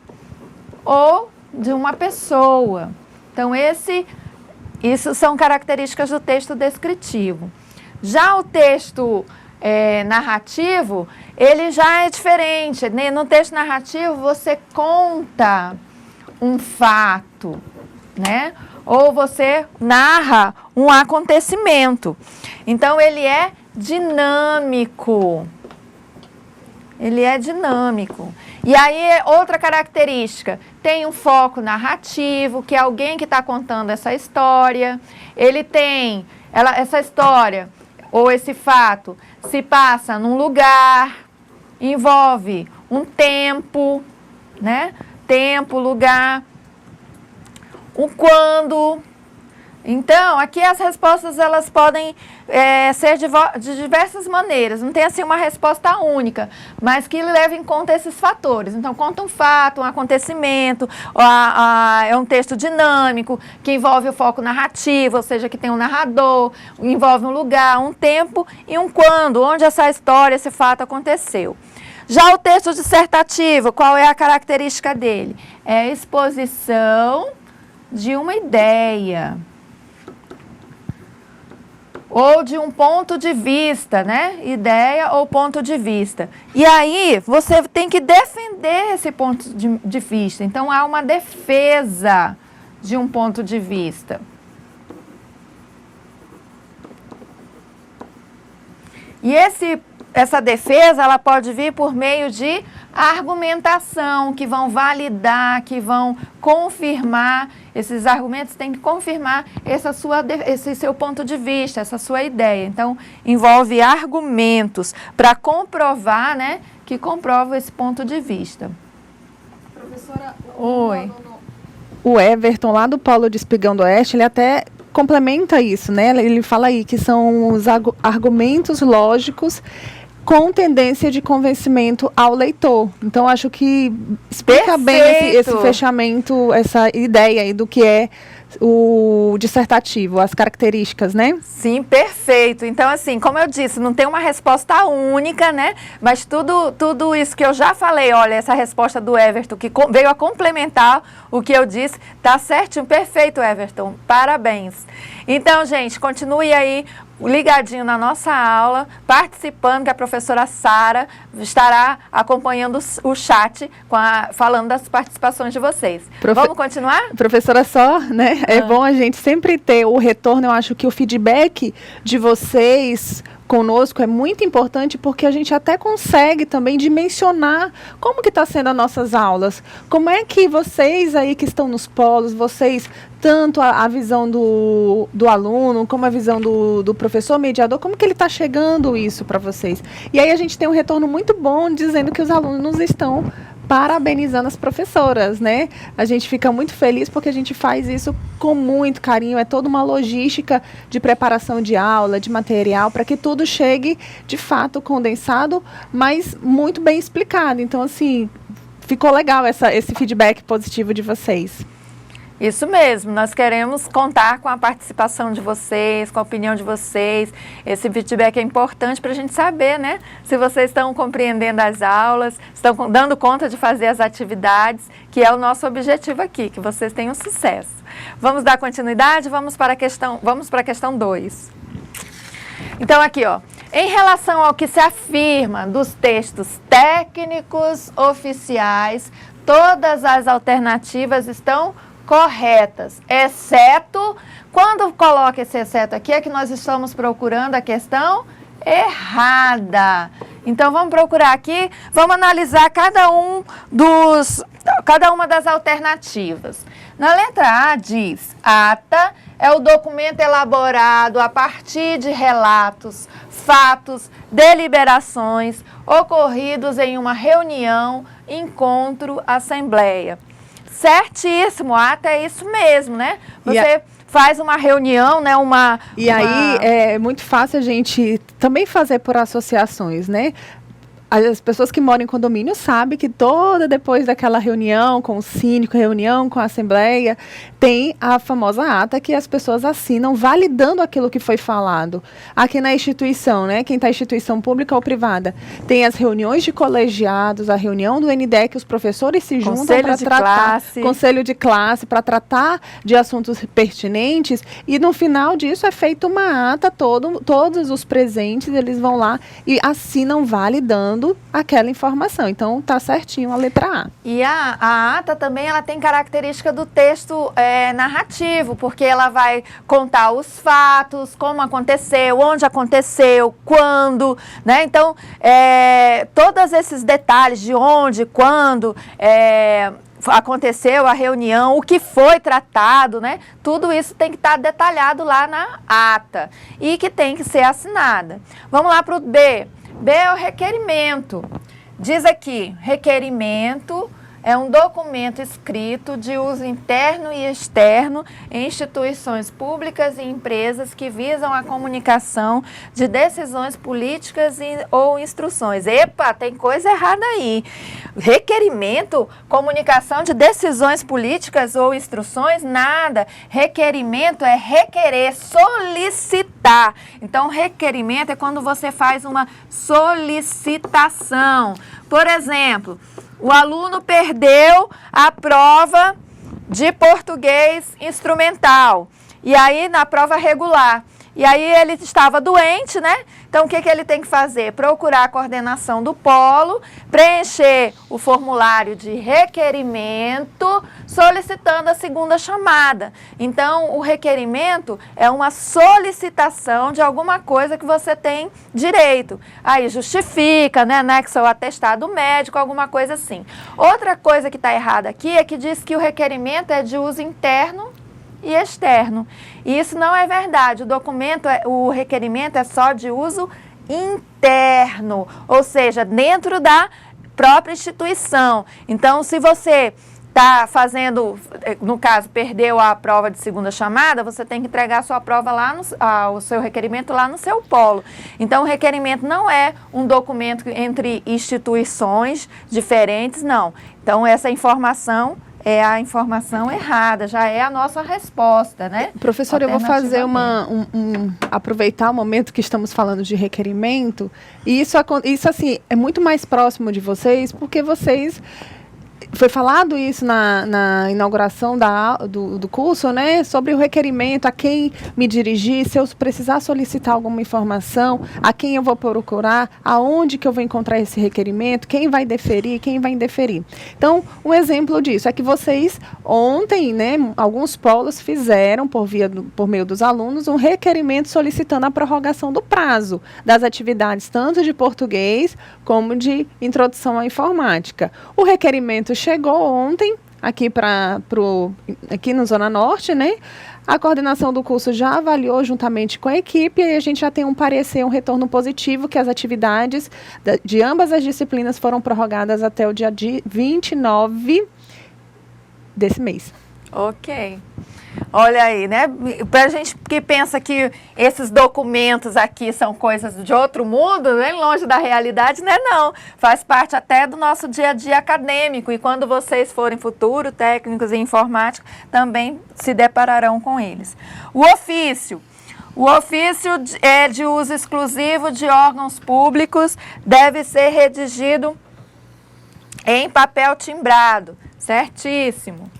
ou de uma pessoa. Então, isso são características do texto descritivo. Já o texto narrativo, ele já é diferente. No texto narrativo, você conta um fato, né? Ou você narra um acontecimento. Então, ele é dinâmico. Ele é dinâmico. E aí, outra característica, tem um foco narrativo, que é alguém que está contando essa história. Ele tem, essa história, ou esse fato, se passa num lugar, envolve um tempo, né? Tempo, lugar, um quando. Então, aqui as respostas elas podem ser de diversas maneiras. Não tem assim uma resposta única, mas que leve em conta esses fatores. Então, conta um fato, um acontecimento, é um texto dinâmico, que envolve o foco narrativo, ou seja, que tem um narrador, envolve um lugar, um tempo e um quando, onde essa história, esse fato aconteceu. Já o texto dissertativo, qual é a característica dele? É a exposição de uma ideia. Ou de um ponto de vista, né? Ideia ou ponto de vista. E aí, você tem que defender esse ponto de vista. Então, há uma defesa de um ponto de vista. E essa defesa, ela pode vir por meio de argumentação, que vão validar, que vão confirmar. Esses argumentos têm que confirmar esse seu ponto de vista, essa sua ideia. Então, envolve argumentos para comprovar, né, que comprova esse ponto de vista. Professora, Oi. O Everton, lá do Polo de Espigão do Oeste, ele até complementa isso, né? Ele fala aí que são os argumentos lógicos com tendência de convencimento ao leitor. Então, acho que explica bem esse fechamento, essa ideia aí do que é o dissertativo, as características, né? Sim, perfeito. Então, assim, como eu disse, não tem uma resposta única, né? Mas tudo isso que eu já falei, olha, essa resposta do Everton, que veio a complementar o que eu disse, tá certinho, perfeito, Everton, parabéns. Então, gente, continue aí ligadinho na nossa aula, participando, que a professora Sara estará acompanhando o chat, falando das participações de vocês. Vamos continuar? Professora, só, né? É bom a gente sempre ter o retorno. Eu acho que o feedback de vocês conosco é muito importante, porque a gente até consegue também dimensionar como que está sendo as nossas aulas. Como é que vocês aí que estão nos polos, vocês, tanto a visão do aluno, como a visão do professor mediador, como que ele está chegando isso para vocês? E aí a gente tem um retorno muito bom, dizendo que os alunos estão parabenizando as professoras, né? A gente fica muito feliz porque a gente faz isso com muito carinho, é toda uma logística de preparação de aula, de material, para que tudo chegue de fato condensado, mas muito bem explicado. Então, assim, ficou legal esse feedback positivo de vocês. Isso mesmo, nós queremos contar com a participação de vocês, com a opinião de vocês. Esse feedback é importante para a gente saber, né? Se vocês estão compreendendo as aulas, estão dando conta de fazer as atividades, que é o nosso objetivo aqui, que vocês tenham sucesso. Vamos dar continuidade? Vamos para a questão 2. Então aqui, ó, em relação ao que se afirma dos textos técnicos oficiais, todas as alternativas estão corretas, exceto, quando coloca esse exceto aqui, é que nós estamos procurando a questão errada. Então, vamos procurar aqui, vamos analisar cada uma das alternativas. Na letra A diz, ata é o documento elaborado a partir de relatos, fatos, deliberações ocorridos em uma reunião, encontro, assembleia. Certíssimo, ata é isso mesmo, né? Você faz uma reunião, né? Aí é muito fácil a gente também fazer por associações, né? As pessoas que moram em condomínio sabem que depois daquela reunião com o síndico, reunião com a assembleia, tem a famosa ata que as pessoas assinam validando aquilo que foi falado. Aqui na instituição, né, quem está em instituição pública ou privada, tem as reuniões de colegiados, a reunião do NDE que os professores se juntam para tratar, conselho de classe, para tratar de assuntos pertinentes, e no final disso é feita uma ata, todos os presentes, eles vão lá e assinam validando aquela informação. Então, tá certinho a letra A. E a ata também, ela tem característica do texto narrativo, porque ela vai contar os fatos, como aconteceu, onde aconteceu, quando, né? Então, todos esses detalhes de onde, quando aconteceu a reunião, o que foi tratado, né? Tudo isso tem que estar detalhado lá na ata e que tem que ser assinada. Vamos lá para o B. B é o requerimento. Diz aqui, requerimento é um documento escrito de uso interno e externo em instituições públicas e empresas que visam a comunicação de decisões políticas ou instruções. Epa, tem coisa errada aí. Requerimento, comunicação de decisões políticas ou instruções, nada. Requerimento é requerer, solicitar. Então, requerimento é quando você faz uma solicitação. Por exemplo, o aluno perdeu a prova de português instrumental, e aí na prova regular. E aí ele estava doente, né? Então, o que ele tem que fazer? Procurar a coordenação do polo, preencher o formulário de requerimento, solicitando a segunda chamada. Então, o requerimento é uma solicitação de alguma coisa que você tem direito. Aí justifica, né? Anexa o atestado médico, alguma coisa assim. Outra coisa que está errada aqui é que diz que o requerimento é de uso interno e externo. E isso não é verdade. O requerimento é só de uso interno, ou seja, dentro da própria instituição. Então, se você está fazendo, no caso, perdeu a prova de segunda chamada, você tem que entregar a sua prova lá, o seu requerimento lá no seu polo. Então, o requerimento não é um documento entre instituições diferentes, não. Então, essa informação é a informação errada, já é a nossa resposta, né? Professora, eu vou fazer aproveitar o momento que estamos falando de requerimento, e isso assim, é muito mais próximo de vocês, porque vocês... Foi falado isso na inauguração do curso, né? Sobre o requerimento, a quem me dirigir, se eu precisar solicitar alguma informação, a quem eu vou procurar, aonde que eu vou encontrar esse requerimento, quem vai deferir, quem vai indeferir. Então, um exemplo disso é que vocês ontem, né, alguns polos fizeram, por meio dos alunos, um requerimento solicitando a prorrogação do prazo das atividades, tanto de português como de introdução à informática. O requerimento chegou ontem, aqui aqui na Zona Norte, né? A coordenação do curso já avaliou juntamente com a equipe e a gente já tem um parecer, um retorno positivo, que as atividades de ambas as disciplinas foram prorrogadas até o dia 29 desse mês. Ok. Olha aí, né? Pra gente que pensa que esses documentos aqui são coisas de outro mundo, bem longe da realidade, né? Não. Faz parte até do nosso dia a dia acadêmico. E quando vocês forem futuro técnicos em informática, também se depararão com eles. O ofício. O ofício é de uso exclusivo de órgãos públicos, deve ser redigido em papel timbrado. Certíssimo.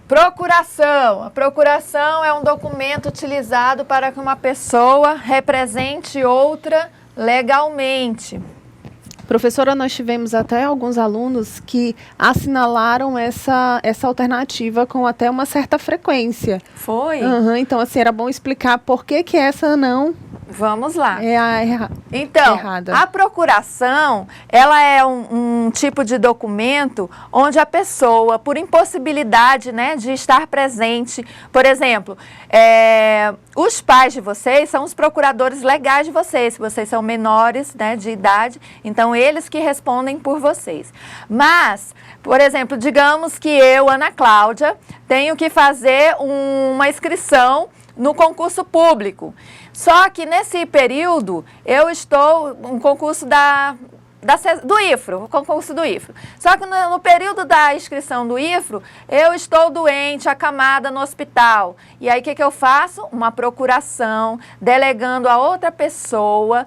Procuração. A procuração é um documento utilizado para que uma pessoa represente outra legalmente. Professora, nós tivemos até alguns alunos que assinalaram essa alternativa com até uma certa frequência. Foi? Então, assim, era bom explicar por que essa não... Vamos lá. É a então, errada. A procuração, ela é um tipo de documento onde a pessoa, por impossibilidade, né, de estar presente, por exemplo, os pais de vocês são os procuradores legais de vocês, se vocês são menores, né, de idade, então eles que respondem por vocês. Mas, por exemplo, digamos que eu, Ana Cláudia, tenho que fazer uma inscrição no concurso público. Só que nesse período eu estou um concurso do IFRO, o concurso do IFRO. Só que no período da inscrição do IFRO, eu estou doente, acamada no hospital. E aí o que eu faço? Uma procuração, delegando a outra pessoa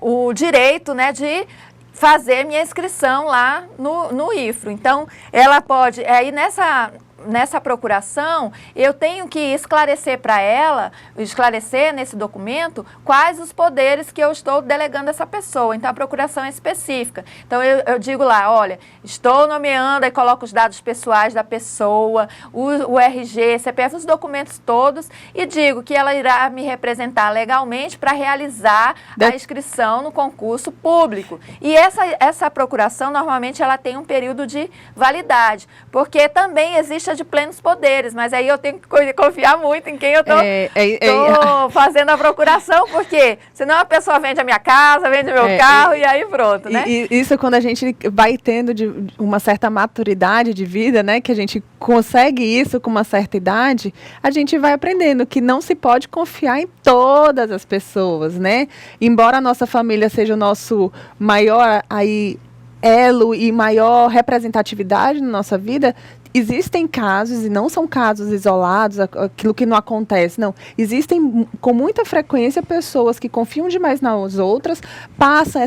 o direito, né, de fazer minha inscrição lá no IFRO. Então, ela pode... Aí nessa procuração, eu tenho que esclarecer para ela, esclarecer nesse documento, quais os poderes que eu estou delegando a essa pessoa. Então, a procuração é específica. Então, eu digo lá, olha, estou nomeando, aí coloco os dados pessoais da pessoa, o RG, CPF, os documentos todos, e digo que ela irá me representar legalmente para realizar a inscrição no concurso público. E essa procuração, normalmente, ela tem um período de validade, porque também existe de plenos poderes, mas aí eu tenho que confiar muito em quem eu estou fazendo a procuração, porque senão a pessoa vende a minha casa, vende o meu carro e aí pronto, né? Isso quando a gente vai tendo uma certa maturidade de vida, né, que a gente consegue isso com uma certa idade, a gente vai aprendendo que não se pode confiar em todas as pessoas, né? Embora a nossa família seja o nosso maior elo e maior representatividade na nossa vida, existem casos, e não são casos isolados, aquilo que não acontece, não. Existem com muita frequência pessoas que confiam demais nas outras, passam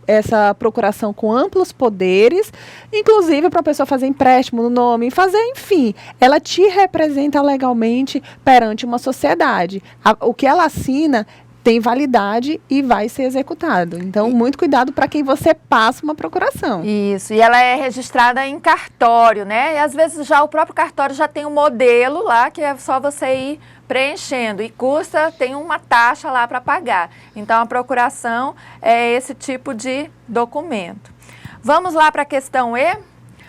essa procuração com amplos poderes, inclusive para a pessoa fazer empréstimo no nome, enfim, ela te representa legalmente perante uma sociedade. O que ela assina tem validade e vai ser executado. Então, muito cuidado para quem você passa uma procuração. Isso, e ela é registrada em cartório, né? E às vezes já o próprio cartório já tem um modelo lá, que é só você ir preenchendo. E tem uma taxa lá para pagar. Então, a procuração é esse tipo de documento. Vamos lá para a questão E?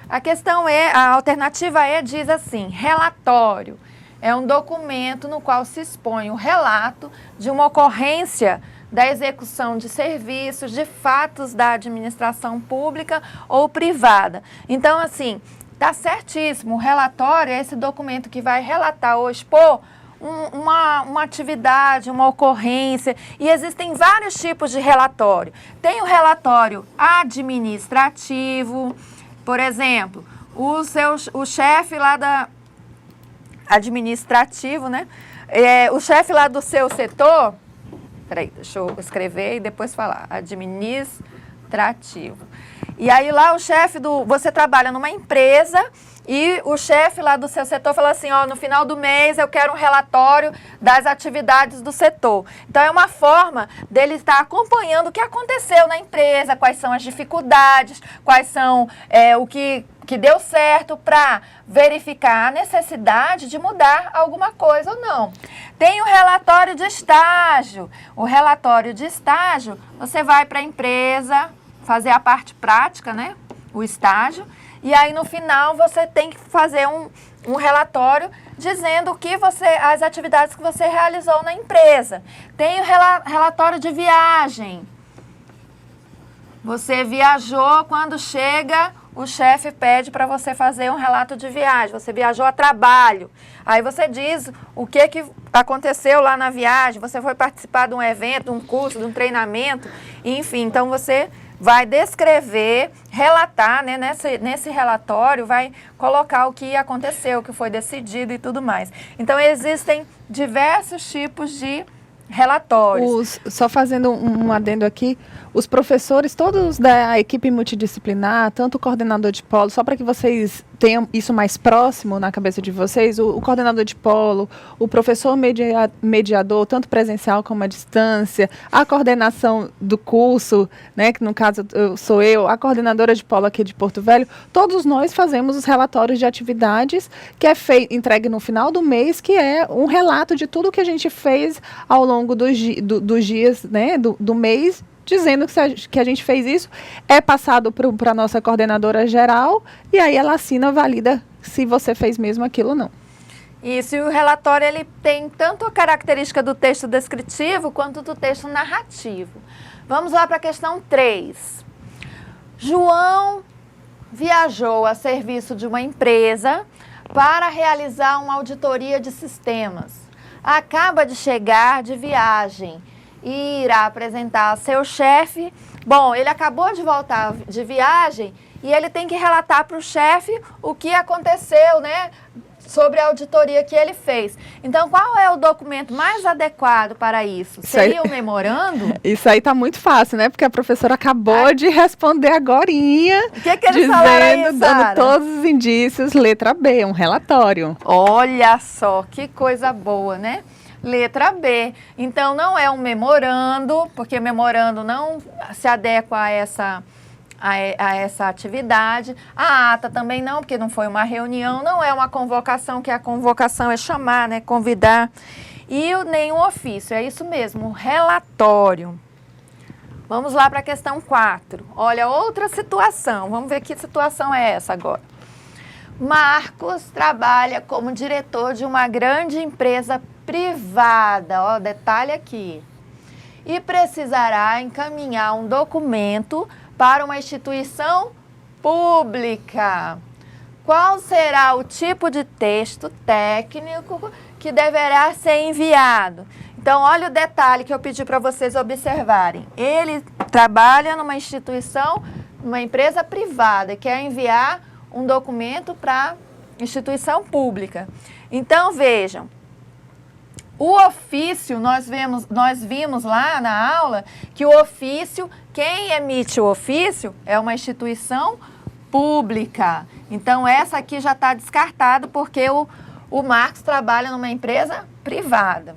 A questão E, a alternativa E diz assim, relatório. É um documento no qual se expõe o relato de uma ocorrência da execução de serviços, de fatos da administração pública ou privada. Então, assim, está certíssimo, o relatório é esse documento que vai relatar ou expor uma atividade, uma ocorrência, e existem vários tipos de relatório. Tem o relatório administrativo, por exemplo, o chefe lá administrativo, né? O chefe lá do seu setor, peraí, deixa eu escrever e depois falar, administrativo. E aí lá você trabalha numa empresa e o chefe lá do seu setor fala assim, no final do mês eu quero um relatório das atividades do setor. Então é uma forma dele estar acompanhando o que aconteceu na empresa, quais são as dificuldades, quais são o que deu certo para verificar a necessidade de mudar alguma coisa ou não. Tem o relatório de estágio. O relatório de estágio, você vai para a empresa fazer a parte prática, né? O estágio. E aí, no final, você tem que fazer um relatório dizendo as atividades que você realizou na empresa. Tem o relatório de viagem. Você viajou, quando chega o chefe pede para você fazer um relato de viagem, você viajou a trabalho. Aí você diz o que aconteceu lá na viagem, você foi participar de um evento, de um curso, de um treinamento, enfim, então você vai descrever, relatar, né, nesse relatório, vai colocar o que aconteceu, o que foi decidido e tudo mais. Então, existem diversos tipos de relatórios. Só fazendo um adendo aqui, os professores, todos da equipe multidisciplinar, tanto o coordenador de polo, só para que vocês tenham isso mais próximo na cabeça de vocês, o coordenador de polo, o professor mediador, tanto presencial como à distância, a coordenação do curso, né, que no caso sou eu, a coordenadora de polo aqui de Porto Velho, todos nós fazemos os relatórios de atividades que é entregue no final do mês, que é um relato de tudo que a gente fez ao longo dos dias, né, do mês, dizendo que a gente fez isso, é passado para a nossa coordenadora geral, e aí ela assina, valida se você fez mesmo aquilo ou não. Isso, e o relatório ele tem tanto a característica do texto descritivo, quanto do texto narrativo. Vamos lá para a questão 3. João viajou a serviço de uma empresa para realizar uma auditoria de sistemas. Acaba de chegar de viagem e irá apresentar a seu chefe. Bom, ele acabou de voltar de viagem e ele tem que relatar para o chefe o que aconteceu, né, sobre a auditoria que ele fez. Então, qual é o documento mais adequado para isso? Seria o memorando? Isso aí tá muito fácil, né? Porque a professora acabou de responder agorinha. O que eles falaram aí, dando todos os indícios, letra B, um relatório. Olha só, que coisa boa, né? Letra B. Então, não é um memorando, porque memorando não se adequa a essa atividade. A ata também não, porque não foi uma reunião, não é uma convocação, que a convocação é chamar, né, convidar. E nenhum ofício, é isso mesmo, um relatório. Vamos lá para a questão 4. Olha, outra situação, vamos ver que situação é essa agora. Marcos trabalha como diretor de uma grande empresa privada, ó, detalhe aqui, e precisará encaminhar um documento para uma instituição pública. Qual será o tipo de texto técnico que deverá ser enviado? Então, olha o detalhe que eu pedi para vocês observarem. Ele trabalha numa instituição, numa empresa privada, e quer enviar um documento para instituição pública. Então, vejam, o ofício, nós vimos lá na aula que o ofício, quem emite o ofício é uma instituição pública. Então, essa aqui já está descartada porque o Marcos trabalha numa empresa privada.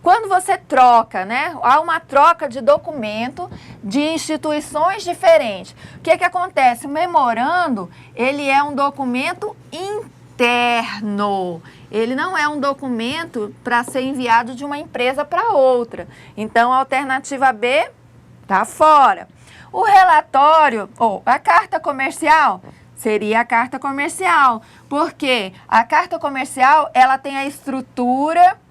Quando você troca, né? Há uma troca de documento de instituições diferentes. O que acontece? O memorando, ele é um documento interno. Ele não é um documento para ser enviado de uma empresa para outra. Então, a alternativa B está fora. O relatório, ou a carta comercial, seria a carta comercial. Porque a carta comercial, ela tem a estrutura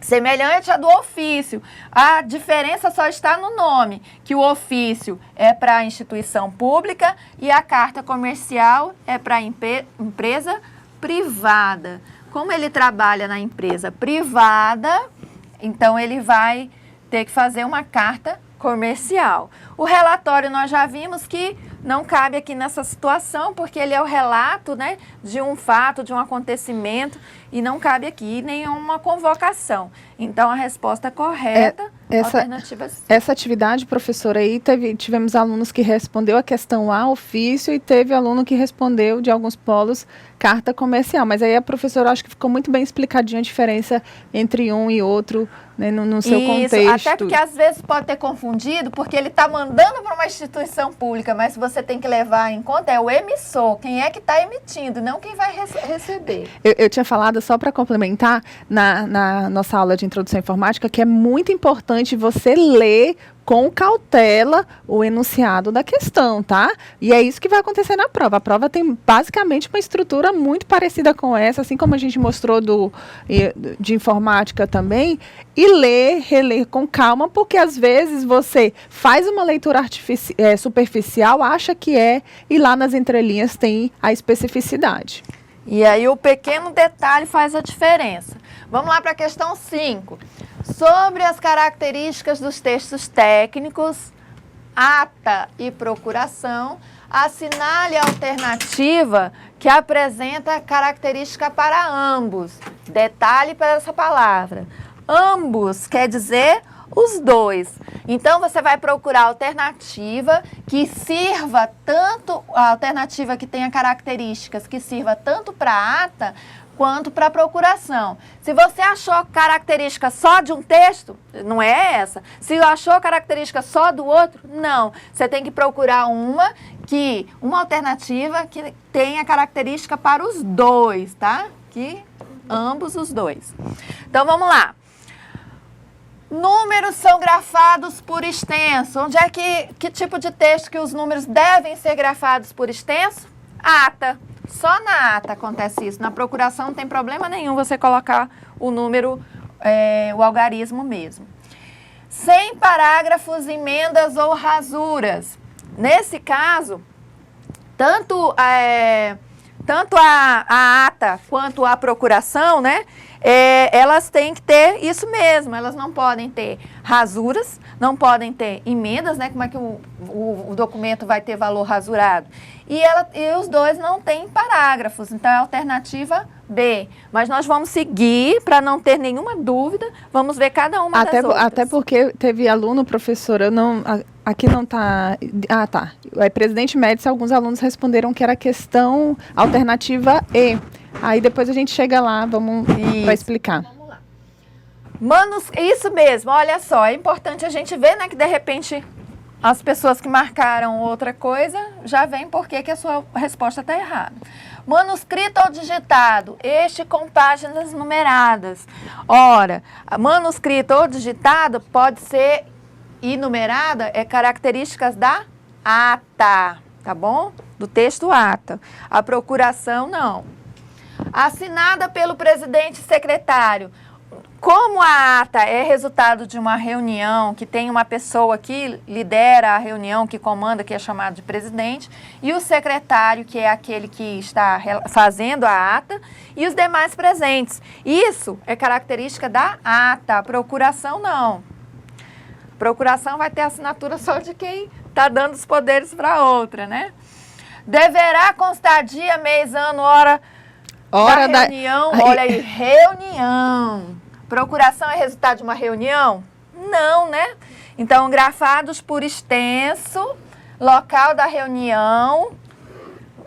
semelhante à do ofício. A diferença só está no nome, que o ofício é para a instituição pública e a carta comercial é para a empresa privada. Como ele trabalha na empresa privada, então ele vai ter que fazer uma carta comercial. O relatório nós já vimos que não cabe aqui nessa situação, porque ele é o relato, né, de um fato, de um acontecimento, e não cabe aqui nenhuma convocação. Então, a resposta correta, alternativa C. Essa atividade, professora, aí tivemos alunos que respondeu a questão A, ofício, e teve aluno que respondeu, de alguns polos, carta comercial. Mas aí a professora, acho que ficou muito bem explicadinha a diferença entre um e outro, né, no seu contexto. Até porque às vezes pode ter confundido, porque ele está mandando para uma instituição pública, mas você tem que levar em conta é o emissor, quem é que está emitindo, não quem vai receber. Eu tinha falado, só para complementar, na nossa aula de introdução à informática, que é muito importante importante você ler com cautela o enunciado da questão, tá? E é isso que vai acontecer na prova. A prova tem basicamente uma estrutura muito parecida com essa, assim como a gente mostrou de informática também, e reler com calma, porque às vezes você faz uma leitura superficial, acha que e lá nas entrelinhas tem a especificidade. E aí o pequeno detalhe faz a diferença. Vamos lá para a questão 5. Sobre as características dos textos técnicos, ata e procuração, assinale a alternativa que apresenta característica para ambos. Detalhe para essa palavra. Ambos quer dizer os dois. Então, você vai procurar a alternativa que sirva tanto, a alternativa que tenha características que sirva tanto para ata quanto para procuração. Se você achou característica só de um texto, não é essa. Se achou característica só do outro, não. Você tem que procurar uma alternativa que tenha característica para os dois, tá? Que ambos os dois. Então, vamos lá. Números são grafados por extenso. Onde é que tipo de texto que os números devem ser grafados por extenso? Ata. Só na ata acontece isso. Na procuração não tem problema nenhum você colocar o número, o algarismo mesmo. Sem parágrafos, emendas ou rasuras. Nesse caso, tanto a ata quanto a procuração, né? Elas têm que ter isso mesmo, elas não podem ter rasuras, não podem ter emendas, né? Como é que o documento vai ter valor rasurado? E os dois não têm parágrafos, então é a alternativa B. Mas nós vamos seguir, para não ter nenhuma dúvida, vamos ver cada uma das outras. Até porque teve aluno, professora, aqui não está... Ah, tá. Presidente Médici, alguns alunos responderam que era questão alternativa E. Aí depois a gente chega lá, vamos para explicar. Vamos lá. Isso mesmo, olha só, é importante a gente ver, né, que de repente as pessoas que marcaram outra coisa já veem por que a sua resposta está errada. Manuscrito ou digitado, este com páginas numeradas. Ora, manuscrito ou digitado pode ser e numerada, características da ata, tá bom? Do texto ata. A procuração, não. Assinada pelo presidente e secretário. Como a ata é resultado de uma reunião, que tem uma pessoa que lidera a reunião, que comanda, que é chamado de presidente, e o secretário, que é aquele que está fazendo a ata, e os demais presentes. Isso é característica da ata, a procuração não. Procuração vai ter assinatura só de quem está dando os poderes para outra, né? Deverá constar dia, mês, ano, hora da reunião. Olha aí, reunião. Procuração é resultado de uma reunião? Não, né? Então, grafados por extenso, local da reunião,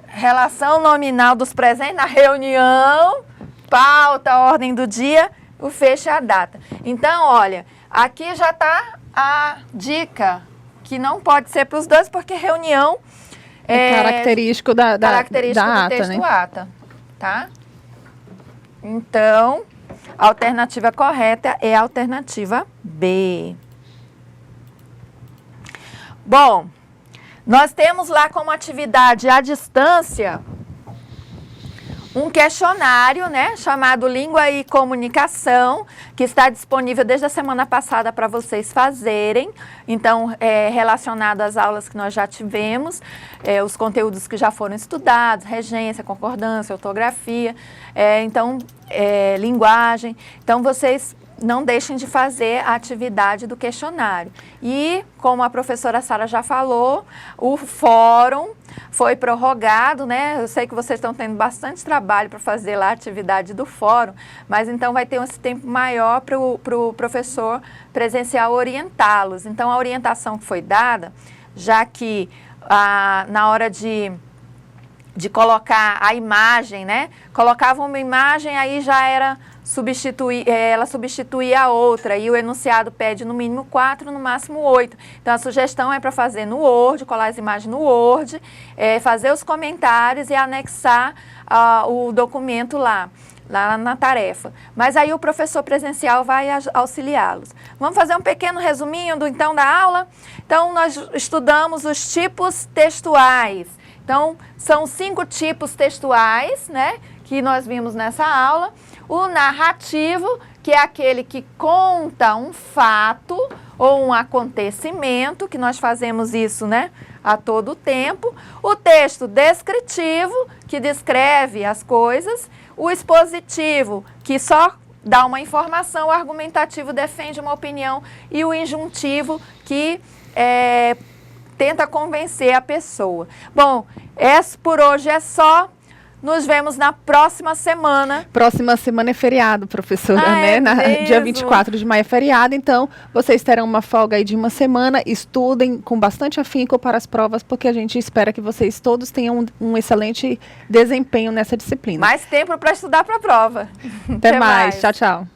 relação nominal dos presentes na reunião, pauta, ordem do dia, o fecho é a data. Então, olha, aqui já está a dica, que não pode ser para os dois, porque reunião é característico da do ata, texto, né? Ata, tá? Então, a alternativa correta é a alternativa B. Bom, nós temos lá como atividade à distância um questionário, né, chamado Língua e Comunicação, que está disponível desde a semana passada para vocês fazerem. Então, relacionado às aulas que nós já tivemos, os conteúdos que já foram estudados, regência, concordância, ortografia, linguagem. Então, vocês não deixem de fazer a atividade do questionário. E, como a professora Sara já falou, o fórum foi prorrogado, né? Eu sei que vocês estão tendo bastante trabalho para fazer lá a atividade do fórum, mas então vai ter esse tempo maior para o professor presencial orientá-los. Então, a orientação que foi dada, já que na hora de colocar a imagem, né? Colocava uma imagem, aí já era ela substituía a outra, e o enunciado pede no mínimo 4, no máximo 8. Então, a sugestão é para fazer no Word, colar as imagens no Word, fazer os comentários e anexar o documento lá. lá na tarefa. Mas aí o professor presencial vai auxiliá-los. Vamos fazer um pequeno resuminho então da aula? Então, nós estudamos os tipos textuais. Então, são 5 tipos textuais, né, que nós vimos nessa aula. O narrativo, que é aquele que conta um fato ou um acontecimento, que nós fazemos isso, né, a todo tempo. O texto descritivo, que descreve as coisas. O expositivo, que só dá uma informação. O argumentativo defende uma opinião. E o injuntivo, que tenta convencer a pessoa. Bom, por hoje é só. Nos vemos na próxima semana. Próxima semana é feriado, professora, né? Dia 24 de maio é feriado, então vocês terão uma folga aí de uma semana. Estudem com bastante afinco para as provas, porque a gente espera que vocês todos tenham um excelente desempenho nessa disciplina. Mais tempo para estudar para a prova. Até mais. Tchau, tchau.